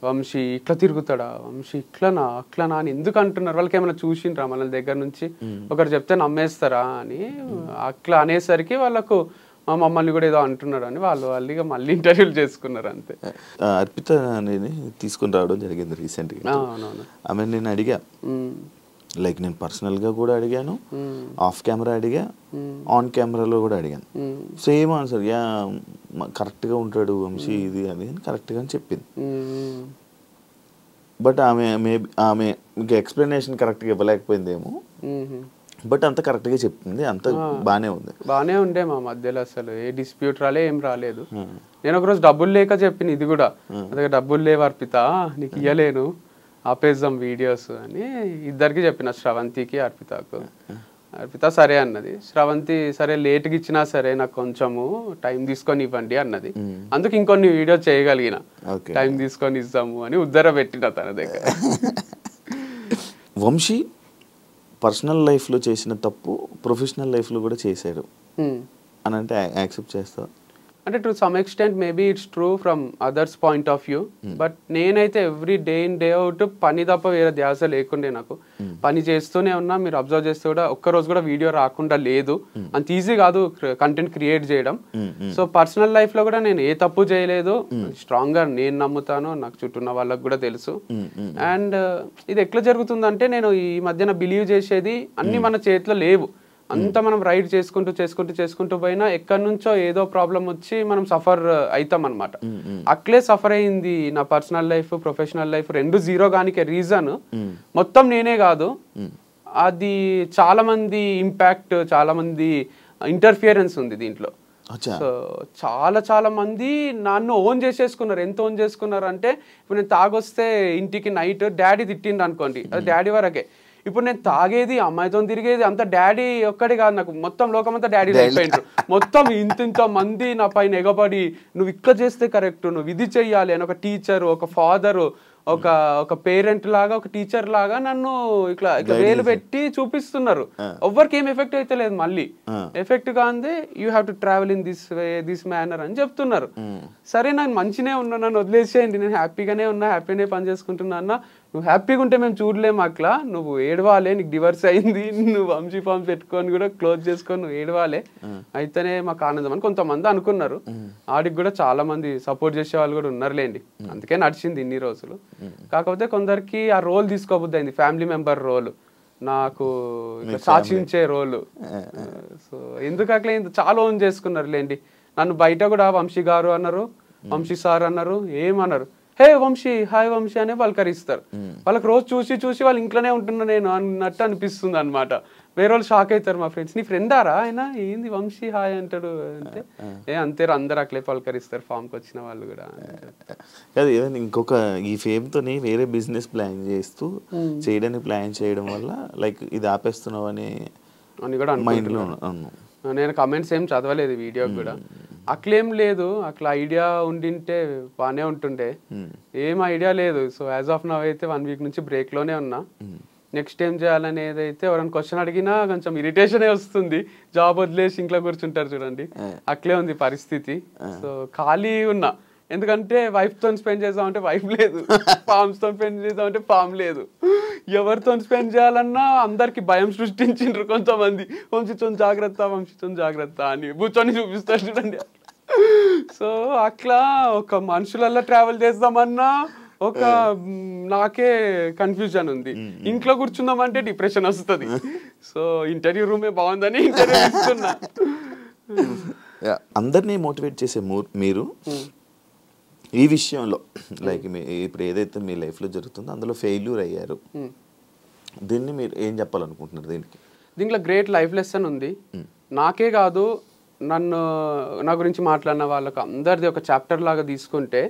వంశీ ఇట్లా తిరుగుతాడా, వంశీ ఇట్లనా అట్లనా అని ఎందుకు అంటున్నారు, వాళ్ళకి ఏమైనా చూసిండ్రా మన దగ్గర నుంచి, ఒకరు చెప్తే నమ్మేస్తారా అని అట్లా అనేసరికి వాళ్ళకు మమ్మల్ని కూడా ఏదో అంటున్నాడు అని వాళ్ళు ఇక మళ్ళీ ఇంటర్వ్యూలు చేసుకున్నారు అంతే.
అర్పిత అనేది తీసుకుని రావడం జరిగింది రీసెంట్గా. ఆమె నేను అడిగా, లైక్ నేను పర్సనల్గా కూడా అడిగాను, ఆఫ్ కెమెరా అడిగా, ఆన్ కెమెరాలో కూడా అడిగాను. సేమ్ ఆన్సర్, యా కరెక్ట్గా ఉంటాడు వంశీ ఇది అది అని కరెక్ట్గా అని చెప్పింది. బట్ ఆమె ఇంకా ఎక్స్ప్లెనేషన్ కరెక్ట్గా ఇవ్వలేకపోయిందేమో, బట్ అంత కరెక్ట్గా చెప్పింది, అంత
బాగానే ఉండే మా మధ్యలో, అసలు ఏ డిస్ప్యూట్ ఏం రాలేదు. నేను ఒకరోజు డబ్బులు లేక చెప్పిన, ఇది కూడా అదే డబ్బులు లేవు అర్పిత నీకు ఇయ్యలేను, ఆపేద్దాం వీడియోస్ అని ఇద్దరికి చెప్పిన, శ్రవంతికి అర్పితకు. అర్పిత సరే అన్నది, శ్రవంతి సరే లేట్గా ఇచ్చినా సరే నాకు కొంచెము టైం తీసుకొని ఇవ్వండి అన్నది. అందుకు ఇంకొన్ని వీడియోస్ చేయగలిగిన, టైం తీసుకొని ఇస్తాము అని ఉద్దర పెట్టిన తన దగ్గర.
వంశీ పర్సనల్ లైఫ్లో చేసిన తప్పు ప్రొఫెషనల్ లైఫ్లో కూడా చేశాడు అని అంటే యాక్సెప్ట్ చేస్తావా?
అంటే to some extent maybe it's true from others point of view, but నేనైతే every day in day out పని తప్ప వేరే ధ్యాస లేకుండే నాకు. పని చేస్తూనే ఉన్నా, మీరు అబ్జర్వ్ చేస్తే కూడా ఒక్కరోజు కూడా వీడియో రాకుండా లేదు. అంత ఈజీ కాదు కంటెంట్ క్రియేట్ చేయడం. సో పర్సనల్ లైఫ్ లో కూడా నేను ఏ తప్పు చేయలేదు, స్ట్రాంగ్ గా నేను నమ్ముతాను, నాకు చుట్టూ ఉన్న వాళ్ళకి కూడా తెలుసు. అండ్ ఇది ఎట్లా జరుగుతుందంటే, నేను ఈ మధ్యన బిలీవ్ చేసేది అన్ని మన చేతిలో లేవు. అంతా మనం రైడ్ చేసుకుంటూ పోయినా ఎక్కడి నుంచో ఏదో ప్రాబ్లం వచ్చి మనం సఫర్ అవుతాం అనమాట. అట్లే సఫర్ అయింది నా పర్సనల్ లైఫ్, ప్రొఫెషనల్ లైఫ్ రెండు జీరో గానికి రీజన్ మొత్తం నేనే కాదు, అది చాలా మంది ఇంపాక్ట్, చాలా మంది ఇంటర్ఫియరెన్స్ ఉంది దీంట్లో. సో చాలా మంది నన్ను ఓన్ చేసేసుకున్నారు. ఎంత ఓన్ చేసుకున్నారు అంటే, ఇప్పుడు నేను తాగొస్తే ఇంటికి నైట్ డాడీ తిట్టిండు అనుకోండి, అది డాడీ వరకే. ఇప్పుడు నేను తాగేది, అమ్మాయితో తిరిగేది అంత డాడీ ఒక్కడే కాదు, నాకు మొత్తం లోకమంతా డాడీ అయిపోయింటారు. మొత్తం ఇంత మంది నా పైన ఎగబడి, నువ్వు ఇక్కడ చేస్తే కరెక్ట్, నువ్వు ఇది చెయ్యాలి అని ఒక టీచర్, ఒక ఫాదరు, ఒక పేరెంట్ లాగా, ఒక టీచర్ లాగా నన్ను ఇట్లా వేలు పెట్టి చూపిస్తున్నారు. ఎవ్వరికి ఏం ఎఫెక్ట్ అయితే లేదు. మళ్ళీ ఎఫెక్ట్ కాందే you have to travel in this way, this manner అని చెప్తున్నారు. సరే నాకు మంచినే ఉన్నా, నన్ను వదిలేసేయండి, నేను హ్యాపీగానే ఉన్నా, హ్యాపీనే పని చేసుకుంటున్నా అన్న. నువ్వు హ్యాపీగా ఉంటే మేము చూడలేము అట్లా, నువ్వు ఏడవాలే, నీకు డివర్స్ అయింది, నువ్వు వంశీ ఫార్మ్స్ పెట్టుకొని కూడా క్లోజ్ చేసుకొని నువ్వు ఏడవాలే, అయితేనే మాకు ఆనందం అని కొంతమంది అనుకున్నారు. ఆడికి కూడా చాలా మంది సపోర్ట్ చేసే వాళ్ళు కూడా ఉన్నారులేండి, అందుకే నడిచింది ఇన్ని రోజులు. కాకపోతే కొందరికి ఆ రోల్ తీసుకోబుద్ది అయింది, ఫ్యామిలీ మెంబర్ రోల్, నాకు సాక్షించే రోలు. సో ఎందుకు అట్లా చాలా ఓన్ చేసుకున్నారు లేండి. నన్ను బయట కూడా వంశీ గారు అన్నారు, వంశీ సార్ అన్నారు, ఏమన్నారు, హే వంశీ, హాయ్ వంశీ అనే పలకరిస్తారు. వాళ్ళకి రోజు చూసి వాళ్ళు ఇంట్లోనే ఉంటున్నా నేను అన్నట్టు అనిపిస్తుంది అనమాట. వేరే వాళ్ళు షాక్ అవుతారు, మా ఫ్రెండ్స్, నీ ఫ్రెండారా ఆయన, ఏంది వంశీ హాయ్ అంటాడు అంటే, అంతే అందరు అట్లే పలకరిస్తారు ఫామ్కి వచ్చిన వాళ్ళు కూడా.
కాదు, ఇంకొక ఈ ఫేమ్తోని వేరే బిజినెస్ ప్లాన్ చేస్తూ చేయడానికి ప్లాన్ చేయడం వల్ల లైక్ ఇది ఆపేస్తున్నావు అని
కూడా
మైండ్లో.
నేను కమెంట్స్ ఏం చదవలేదు వీడియోకి కూడా, అట్లేం లేదు, అట్లా ఐడియా ఉండింటే బాగానే ఉంటుండే, ఏం ఐడియా లేదు. సో యాజ్ ఆఫ్ నవ్ అయితే 1 వీక్ నుంచి బ్రేక్లోనే ఉన్నా. నెక్స్ట్ ఏం చేయాలనేది అయితే ఎవరైనా క్వశ్చన్ అడిగినా కొంచెం ఇరిటేషనే వస్తుంది. జాబ్ వదిలేసి ఇంట్లో కూర్చుంటారు చూడండి, అట్లే ఉంది పరిస్థితి. సో ఖాళీ ఉన్నా, ఎందుకంటే వైఫ్తో స్పెండ్ చేద్దామంటే వైఫ్ లేదు, ఫామ్స్తో స్పెండ్ చేద్దామంటే ఫామ్ లేదు. ఎవరితో స్పెండ్ చేయాలన్నా అందరికి భయం సృష్టించిండ్రు కొంతమంది, వంశీతో జాగ్రత్త అని కూర్చొని చూపిస్తారు చూడండి. సో అట్లా ఒక మనుషులల్లో ట్రావెల్ చేద్దామన్నా ఒక నాకే కన్ఫ్యూజన్ ఉంది. ఇంట్లో కూర్చుందామంటే డిప్రెషన్ వస్తుంది. సో ఇంటర్వ్యూ రూమే బాగుందని ఇంటర్వ్యూ ఇస్తున్నా.
అందరినీ మోటివేట్ చేసే మీరు ఈ విషయంలో లైక్ ఇప్పుడు ఏదైతే మీ లైఫ్లో జరుగుతుందో అందులో ఫెయిల్యూర్ అయ్యారు, దీన్ని మీరు ఏం చెప్పాలనుకుంటున్నారు?
దీంట్లో గ్రేట్ లైఫ్ లెసన్ ఉంది. నాకే కాదు, నా గురించి మాట్లాడిన వాళ్ళకి అందరిది ఒక చాప్టర్ లాగా తీసుకుంటే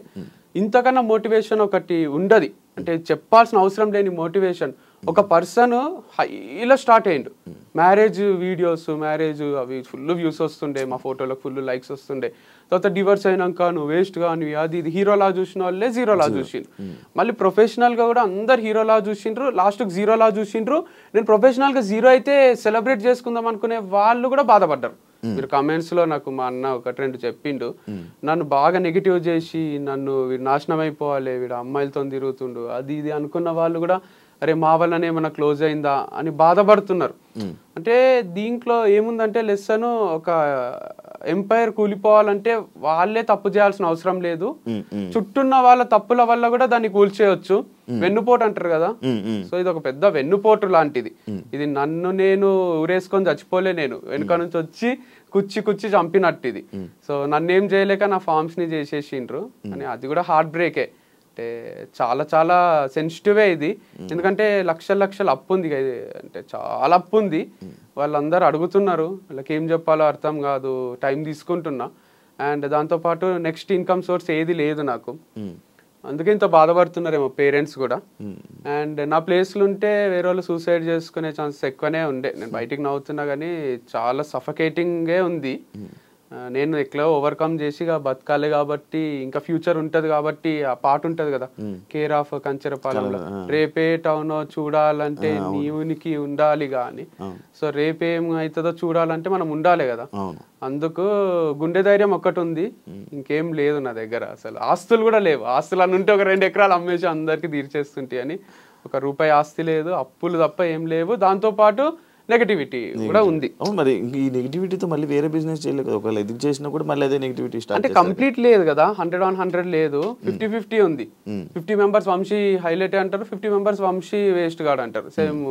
ఇంతకన్నా మోటివేషన్ ఒకటి ఉండదు. అంటే చెప్పాల్సిన అవసరం లేని మోటివేషన్. ఒక పర్సన్ హైలో స్టార్ట్ అయ్యిండు, మ్యారేజ్ వీడియోస్, మ్యారేజ్ అవి ఫుల్ వ్యూస్ వస్తుండే, మా ఫోటోలకు ఫుల్ లైక్స్ వస్తుండే. తర్వాత డివర్స్ అయినాక నువ్వు వేస్ట్ కానివి అది ఇది హీరోలా చూసిన వాళ్ళే జీరోలా చూసిండ్రు. మళ్ళీ ప్రొఫెషనల్గా కూడా అందరు హీరోలా చూసిండ్రు, లాస్ట్కి జీరోలా చూసిండ్రు. నేను ప్రొఫెషనల్గా జీరో అయితే సెలబ్రేట్ చేసుకుందాం అనుకునే వాళ్ళు కూడా బాధపడ్డారు. మీరు కమెంట్స్లో నాకు మా అన్న 1-2 చెప్పిండు, నన్ను బాగా నెగిటివ్ చేసి నన్ను వీడు నాశనం అయిపోవాలి, వీడు అమ్మాయిలతో తిరుగుతుండు అది ఇది అనుకున్న వాళ్ళు కూడా అరే మా వల్లనే ఏమన్నా క్లోజ్ అయిందా అని బాధపడుతున్నారు. అంటే దీంట్లో ఏముందంటే లెసన్, ఒక ఎంపైర్ కూలిపోవాలంటే వాళ్ళే తప్పు చేయాల్సిన అవసరం లేదు, చుట్టూన్న వాళ్ళ తప్పుల వల్ల కూడా దాన్ని కూల్చేయచ్చు. వెన్నుపోటు అంటారు కదా, సో ఇది ఒక పెద్ద వెన్నుపోటు లాంటిది. ఇది నన్ను నేను ఊరేసుకొని చచ్చిపోలే, నేను వెనుక నుంచి వచ్చి కుచ్చి చంపినట్టు ఇది. సో నన్ను ఏం చేయలేక నా ఫార్మ్స్ ని చేసేసిండ్రు అని, అది కూడా హార్ట్ బ్రేకే. అంటే చాలా సెన్సిటివే ఇది, ఎందుకంటే లక్షలు అప్పు ఉంది, అంటే చాలా అప్పు ఉంది. వాళ్ళందరూ అడుగుతున్నారు, వాళ్ళకి ఏం చెప్పాలో అర్థం కాదు, టైం తీసుకుంటున్నా. అండ్ దాంతోపాటు నెక్స్ట్ ఇన్కమ్ సోర్స్ ఏది లేదు నాకు, అందుకే ఇంత బాధపడుతున్నారేమో పేరెంట్స్ కూడా. అండ్ నా ప్లేస్లు ఉంటే వేరే వాళ్ళు సూసైడ్ చేసుకునే ఛాన్సెస్ ఎక్కువనే ఉండే. నేను బయటికి నవ్వుతున్నా కానీ చాలా సఫకేటింగే ఉంది. నేను ఎట్లా ఓవర్కమ్ చేసి ఇక బతకాలి కాబట్టి ఇంకా ఫ్యూచర్ ఉంటది కాబట్టి ఆ పాట ఉంటది కదా, కేర్ ఆఫ్ కంచెరపాలెంలో, రేపే టౌన్ చూడాలంటే నీవునికి ఉండాలి గాని, సో రేపేం అవుతుందో చూడాలంటే మనం ఉండాలి కదా. అందుకు గుండె ధైర్యం ఒక్కటి ఉంది, ఇంకేం లేదు నా దగ్గర. అసలు ఆస్తులు కూడా లేవు. ఆస్తులు అని ఉంటే ఒక 2 ఎకరాలు అమ్మేసి అందరికి తీర్చేస్తుంటాయి అని, ₹1 ఆస్తి లేదు, అప్పులు తప్ప ఏం లేవు. దాంతో పాటు నెగటివిటీ కూడా ఉంది.
మరి ఈ నెగటివిటీతో మళ్ళీ వేరే బిజినెస్ చేయలేదు కదా, ఒకవేళ ఎదుగు చేసినా కూడా మళ్ళీ అదే నెగటివిటీ స్టార్ట్.
అంటే కంప్లీట్ లేదు కదా, 100 లేదు, 50-50 ఉంది. 50 మెంబర్స్ వంశీ హైలైట్ అంటారు, 50 మెంబర్స్ వంశీ వేస్ట్ గాడు అంటారు. సేమ్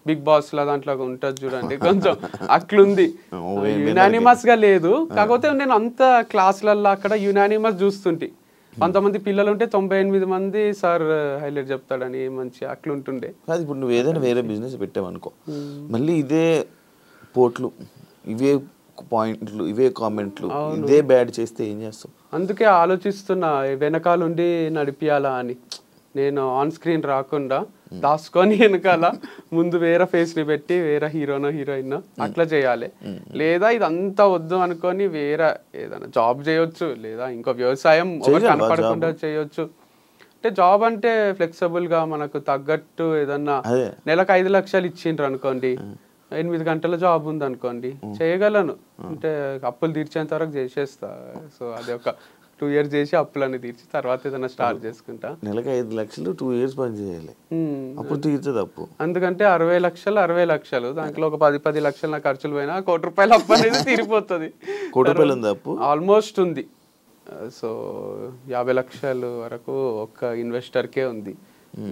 బిగ్ బాస్ లా దాంట్లో ఉంటది చూడండి, కొంచెం అట్లుంది. యునానిమస్ గా లేదు. కాకపోతే నేను అంత క్లాసులలో అక్కడ యునానిమస్ చూస్తుంటే, 100 మంది పిల్లలు ఉంటే 98 మంది సార్ హైలైట్ చెప్తాడని మంచి అట్లుంటుండే.
కాదు, ఇప్పుడు నువ్వు ఏదైనా వేరే బిజినెస్ పెట్టావనుకో, మళ్ళీ ఇదే పోట్లు, ఇవే పాయింట్లు, ఇవే కామెంట్లు, ఇదే బ్యాడ్ చేస్తే ఏం చేస్తావు?
అందుకే ఆలోచిస్తున్నా వెనకాలండి నడిపియాలా అని. నేను ఆన్ స్క్రీన్ రాకుండా దాచుకొని వెనకాల ముందు వేరే ఫేస్ ని పెట్టి వేరే హీరోనో హీరోయిన్ అట్లా చేయాలి. లేదా ఇదంతా వద్దు అనుకొని వేరే ఏదైనా జాబ్ చేయొచ్చు, లేదా ఇంకో వ్యవసాయం కనపడకుండా చేయొచ్చు. అంటే జాబ్ అంటే ఫ్లెక్సిబుల్ గా మనకు తగ్గట్టు ఏదన్నా నెలకు 5 లక్షలు ఇచ్చిండ్రు అనుకోండి, 8 గంటల జాబ్ ఉంది అనుకోండి, చేయగలను. అంటే అప్పులు తీర్చేంత వరకు చేసేస్తా. సో అది ఒక 2 years చేసి అప్పులన్నీ తీర్చి తర్వాత ఏదైనా స్టార్ట్ చేసుకుంటా.
నెలకు 5 లక్షలు 2 years పని చేయాలి, అప్పుడు తీర్చదు అప్పు.
అందుకంటే 60 లక్షలు దాంట్లో ఒక 10 లక్షలు నా ఖర్చులు పోయినా ₹1 అప్పు అనేది తీరిపోతుంది.
₹1 ఉంది అప్పు,
ఆల్మోస్ట్ ఉంది. సో 50 లక్షలు వరకు ఒక్క ఇన్వెస్టర్కే ఉంది.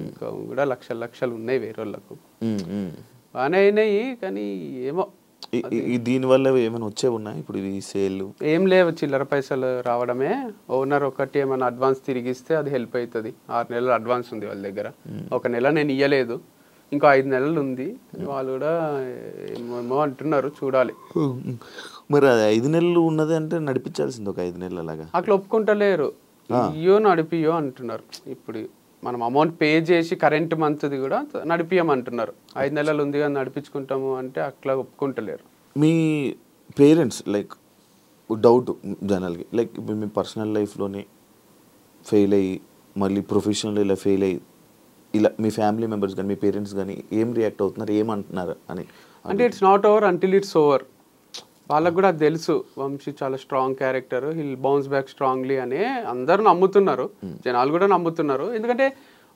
ఇంకా కూడా లక్షలు ఉన్నాయి వేరే వాళ్ళకు. బాగానే అయినాయి కానీ ఏమో
దీనివల్ల ఏమైనా వచ్చే ఉన్నాయి ఇప్పుడు ఈ సేల్?
ఏం లేవు, చిల్లర పైసలు రావడమే. ఓనర్ ఒకటి ఏమైనా అడ్వాన్స్ తిరిగిస్తే అది హెల్ప్ అవుతుంది. 6 నెలలు అడ్వాన్స్ ఉంది వాళ్ళ దగ్గర. 1 నెల నేను ఇయ్యలేదు, ఇంకో 5 నెలలు ఉంది. వాళ్ళు కూడా ఏమో అంటున్నారు, చూడాలి.
మరి 5 నెలలు ఉన్నది అంటే నడిపించాల్సింది ఒక 5 నెలలు అలాగా.
అట్లా ఒప్పుకుంటలేరు, ఇయ్యో నడిపియో అంటున్నారు. ఇప్పుడు మనం అమౌంట్ పే చేసి కరెంట్ మంత్ది కూడా నడిపియమంటున్నారు. 5 నెలలు ఉంది కానీ నడిపించుకుంటాము అంటే అట్లా ఒప్పుకుంటలేరు.
మీ పేరెంట్స్ లైక్ డౌట్ జనరల్గా, లైక్ ఇప్పుడు మీ పర్సనల్ లైఫ్లోనే ఫెయిల్ అయ్యి మళ్ళీ ప్రొఫెషనల్ ఇలా ఫెయిల్ అయ్యి ఇలా మీ ఫ్యామిలీ మెంబర్స్ కానీ మీ పేరెంట్స్ కానీ ఏం రియాక్ట్ అవుతున్నారు, ఏమంటున్నారు అని?
అంటే it's not over until it's over. వాళ్ళకు కూడా తెలుసు వంశీ చాలా strong character, hill bounce back strongly అని అందరూ నమ్ముతున్నారు, జనాలు కూడా నమ్ముతున్నారు. ఎందుకంటే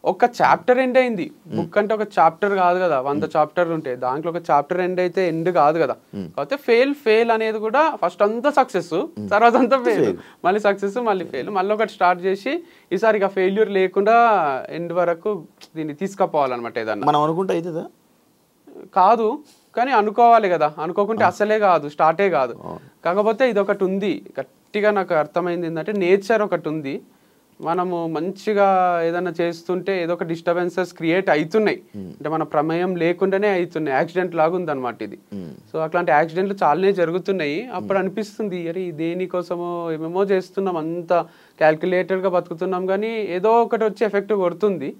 ఒక చాప్టర్ ఎండ్ అయింది. బుక్ అంటే ఒక చాప్టర్ కాదు కదా, 100 చాప్టర్లు ఉంటాయి. దాంట్లో ఒక చాప్టర్ ఎండ్ అయితే ఎండ్ కాదు కదా. కాకపోతే ఫెయిల్ అనేది కూడా ఫస్ట్ అంతా సక్సెస్, తర్వాత అంతా ఫెయిల్, మళ్ళీ సక్సెస్, మళ్ళీ ఫెయిల్, మళ్ళీ ఒకటి స్టార్ట్ చేసి ఈసారి ఇక ఫెయిల్యూర్ లేకుండా ఎండ్ వరకు దీన్ని తీసుకుపోవాలన్నమాట. ఏదన్నా
మనం అనుకుంటే అవుతుందా?
కాదు, కానీ అనుకోవాలి కదా. అనుకోకుంటే అసలే కాదు, స్టార్టే కాదు. కాకపోతే ఇది ఒకటి ఉంది, గట్టిగా నాకు అర్థమైంది ఏంటంటే నేచర్ ఒకటి ఉంది. మనము మంచిగా ఏదైనా చేస్తుంటే ఏదో ఒక డిస్టర్బెన్సెస్ క్రియేట్ అవుతున్నాయి, అంటే మన ప్రమేయం లేకుండానే అవుతున్నాయి. యాక్సిడెంట్ లాగా ఉందన్నమాట ఇది. సో అట్లాంటి యాక్సిడెంట్లు చాలానే జరుగుతున్నాయి. అప్పుడు అనిపిస్తుంది, అరే దేనికోసమో ఏమేమో చేస్తున్నాం, అంత క్యాల్కులేటెడ్గా బతుకుతున్నాం, కానీ ఏదో ఒకటి వచ్చి ఎఫెక్ట్ కొడుతుంది.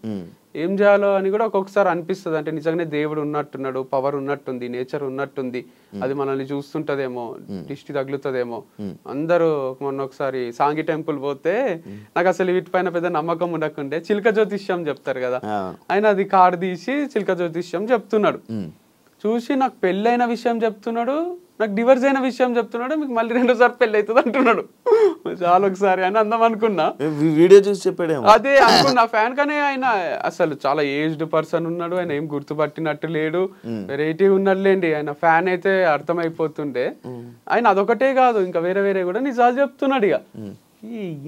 ఏం చేయాలో అని కూడా ఒక్కొక్కసారి అనిపిస్తుంది. అంటే నిజంగానే దేవుడు ఉన్నట్టున్నాడు, పవర్ ఉన్నట్టుంది, నేచర్ ఉన్నట్టుంది, అది మనల్ని చూస్తుంటదేమో, దిష్టి తగులుతుందేమో. అందరూ మొన్న ఒకసారి సాంగి టెంపుల్ పోతే నాకు అసలు వీటిపైన పెద్ద నమ్మకం ఉండకుండే చిలక జ్యోతిష్యం చెప్తారు కదా, ఆయన అది కార్డు తీసి చిలక జ్యోతిష్యం చెప్తున్నాడు. చూసి నాకు పెళ్ళైన విషయం చెప్తున్నాడు, నాకు డివర్స్ అయిన విషయం చెప్తున్నాడు, మీకు మళ్ళీ 2 సార్లు పెళ్ళి అవుతుంది అంటున్నాడు. చాలా ఒకసారి అని అందం అనుకున్నా,
వీడియో చూసి చెప్పాడు,
అదే అనుకున్నా ఫ్యాన్. కానీ ఆయన అసలు చాలా ఏజ్డ్ పర్సన్ ఉన్నాడు, ఆయన ఏం గుర్తుపట్టినట్టు లేడు, వెరైటీ ఉన్నట్లేండి. ఆయన ఫ్యాన్ అయితే అర్థమైపోతుండే. ఆయన అదొకటే కాదు, ఇంకా వేరే వేరే కూడా నిజాలు చెప్తున్నాడు. ఇక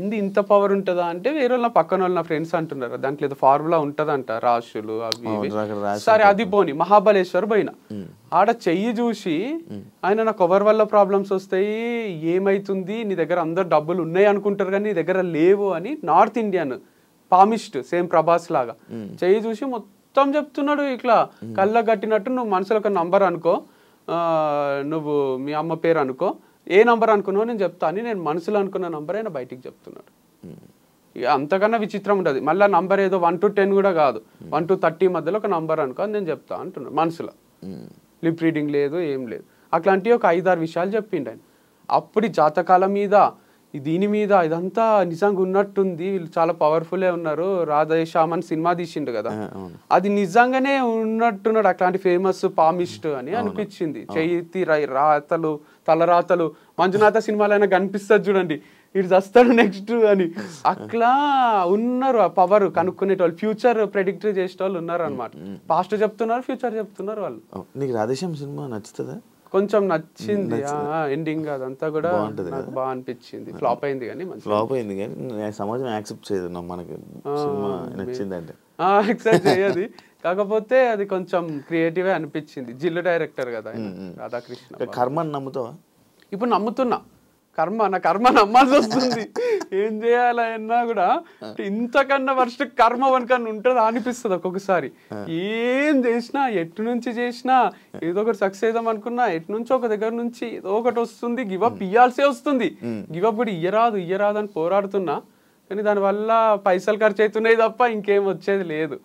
ఇంది ఇంత పవర్ ఉంటుందా అంటే వేరే వాళ్ళ పక్కన వాళ్ళు నా ఫ్రెండ్స్ అంటున్నారు దాంట్లో ఏదో ఫార్ములా ఉంటదంట, రాశులు అవి ఇవి. సరే అది పోని మహాబలేశ్వర్ పోయినా, ఆడ చెయ్యి చూసి ఆయన నాకు ఎవరి వల్ల ప్రాబ్లమ్స్ వస్తాయి, ఏమైతుంది, నీ దగ్గర అందరు డబ్బులు ఉన్నాయి అనుకుంటారు కానీ నీ దగ్గర లేవు అని north Indian palmist, same Prabhas లాగా చెయ్యి చూసి మొత్తం చెప్తున్నాడు. ఇట్లా కళ్ళ కట్టినట్టు నువ్వు మనసులో ఒక నంబర్ అనుకో, నువ్వు మీ అమ్మ పేరు అనుకో, ఏ నంబర్ అనుకున్నావు నేను చెప్తా అని నేను మనసులో అనుకున్న నంబర్ అయినా బయటికి చెప్తున్నాడు. ఇక అంతకన్నా విచిత్రం ఉంటుంది. మళ్ళీ నంబర్ ఏదో 1 to 10 కూడా కాదు, 1 to 30 మధ్యలో ఒక నంబర్ అనుకో నేను చెప్తా అంటున్నాడు మనసులో. లిప్ రీడింగ్ లేదు, ఏం లేదు. అట్లాంటివి ఒక 5-6 విషయాలు చెప్పిండు ఆయన. అప్పుడు జాతకాల మీద దీని మీద ఇదంతా నిజంగా ఉన్నట్టుంది, వీళ్ళు చాలా పవర్ఫుల్ ఉన్నారు. రాధేశ్యామ్ అని సినిమా తీసిండు కదా, అది నిజంగానే ఉన్నట్టున్నాడు, అట్లాంటి ఫేమస్ పామిస్ట్ అని అనిపించింది. చేతి రాతలు తలరాతలు మంజునాథ సినిమాలో అయినా కనిపిస్తుంది చూడండి, ఇటు వస్తాడు నెక్స్ట్ అని. అట్లా ఉన్నారు ఆ పవర్ కనుక్కునేటోళ్ళు, ఫ్యూచర్ ప్రెడిక్ట్ చేసేటోళ్ళు ఉన్నారు అనమాట. పాస్ట్ చెప్తున్నారు, ఫ్యూచర్ చెప్తున్నారు వాళ్ళు.
నీకు రాధేశ్యామ్ సినిమా నచ్చుతుందా?
కొంచెం నచ్చింది, ఎండింగ్ అదంతా కూడా నాకు బాగా అనిపించింది. ఫ్లాప్ అయింది కానీ
ఫ్లాప్ అయింది కానీ సమాజం యాక్సెప్ట్ చేయదు మనకి సినిమా నచ్చిందంటే,
యాక్సెప్ట్ చేయదు. కాకపోతే అది కొంచెం క్రియేటివ్ అనిపించింది. జిల్లు డైరెక్టర్ కదా రాధాకృష్ణ.
కర్మని నమ్ముతావా?
ఇప్పుడు నమ్ముతున్నా, నా కర్మ నమ్మాల్సి వస్తుంది. ఏం చేయాలన్నా కూడా ఇంతకన్నా వర్స్ట్ కర్మ వనకన్నా ఉంటుందా అనిపిస్తుంది ఒక్కొక్కసారి. ఏం చేసినా ఎటు నుంచి చేసినా ఏదో ఒకటి సక్సెస్ అవుదాం అనుకున్నా ఎటు నుంచి ఒక దగ్గర నుంచి ఏదో ఒకటి వస్తుంది, గివప్ ఇయ్యాల్సే వస్తుంది. గివప్ కూడా ఇయ్యరాదు అని పోరాడుతున్నా, కానీ దానివల్ల పైసలు ఖర్చు అవుతున్నాయి తప్ప ఇంకేం వచ్చేది లేదు.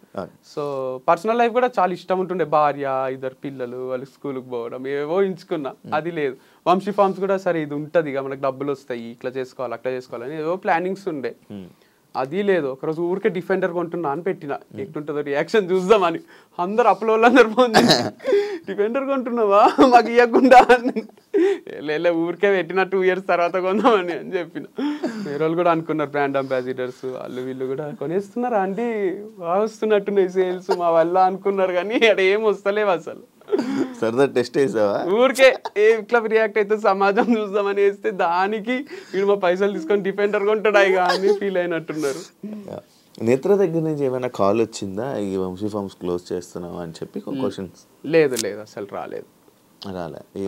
సో పర్సనల్ లైఫ్ కూడా చాలా ఇష్టం ఉంటుండే, భార్య, 2 పిల్లలు, వాళ్ళు స్కూల్కి పోవడం, ఏవో ఎంచుకున్నా, అది లేదు. వంశీ ఫార్మ్స్ కూడా సరే ఇది ఉంటుంది ఇక మనకు డబ్బులు వస్తాయి, ఇట్లా చేసుకోవాలి అట్లా చేసుకోవాలని ఏవో ప్లానింగ్స్ ఉండే, అది లేదు. ఒకరోజు ఊరికే డిఫెండర్ కొంటున్నా అని పెట్టిన, ఎట్లుంటుందో రియాక్షన్ చూద్దామని. అందరు అప్లోళ్ళందరూ ఫోన్ చేసి డిఫెండర్ కొంటున్నావా మాకు ఇవ్వకుండా అని. లే ఊరికే పెట్టిన 2 years తర్వాత కొందామని అని చెప్పిన. వేరే వాళ్ళు కూడా అనుకున్నారు, బ్రాండ్ అంబాసిడర్స్ వాళ్ళు వీళ్ళు కూడా కొనేస్తున్నారా అండి, బాగా వస్తున్నట్టున్నాయి సేల్స్ మా వల్ల అనుకున్నారు, కానీ అక్కడ ఏం వస్తలేవు అసలు.
సరదా టెస్ట్ వేసావా?
ఊరికే ఇట్లా రియాక్ట్ అయితే సమాజం చూద్దామని వేస్తే దానికి వీడు మా పైసలు తీసుకొని డిఫెండర్ కొంటాడా అని ఫీల్ అయినట్టున్నారు.
నేత్ర దగ్గర నుంచి ఏమైనా కాల్ వచ్చిందా ఈ వంశీ ఫార్మ్స్ క్లోజ్ చేస్తున్నావా అని చెప్పి క్వశ్చన్స్?
లేదు అసలు రాలేదు,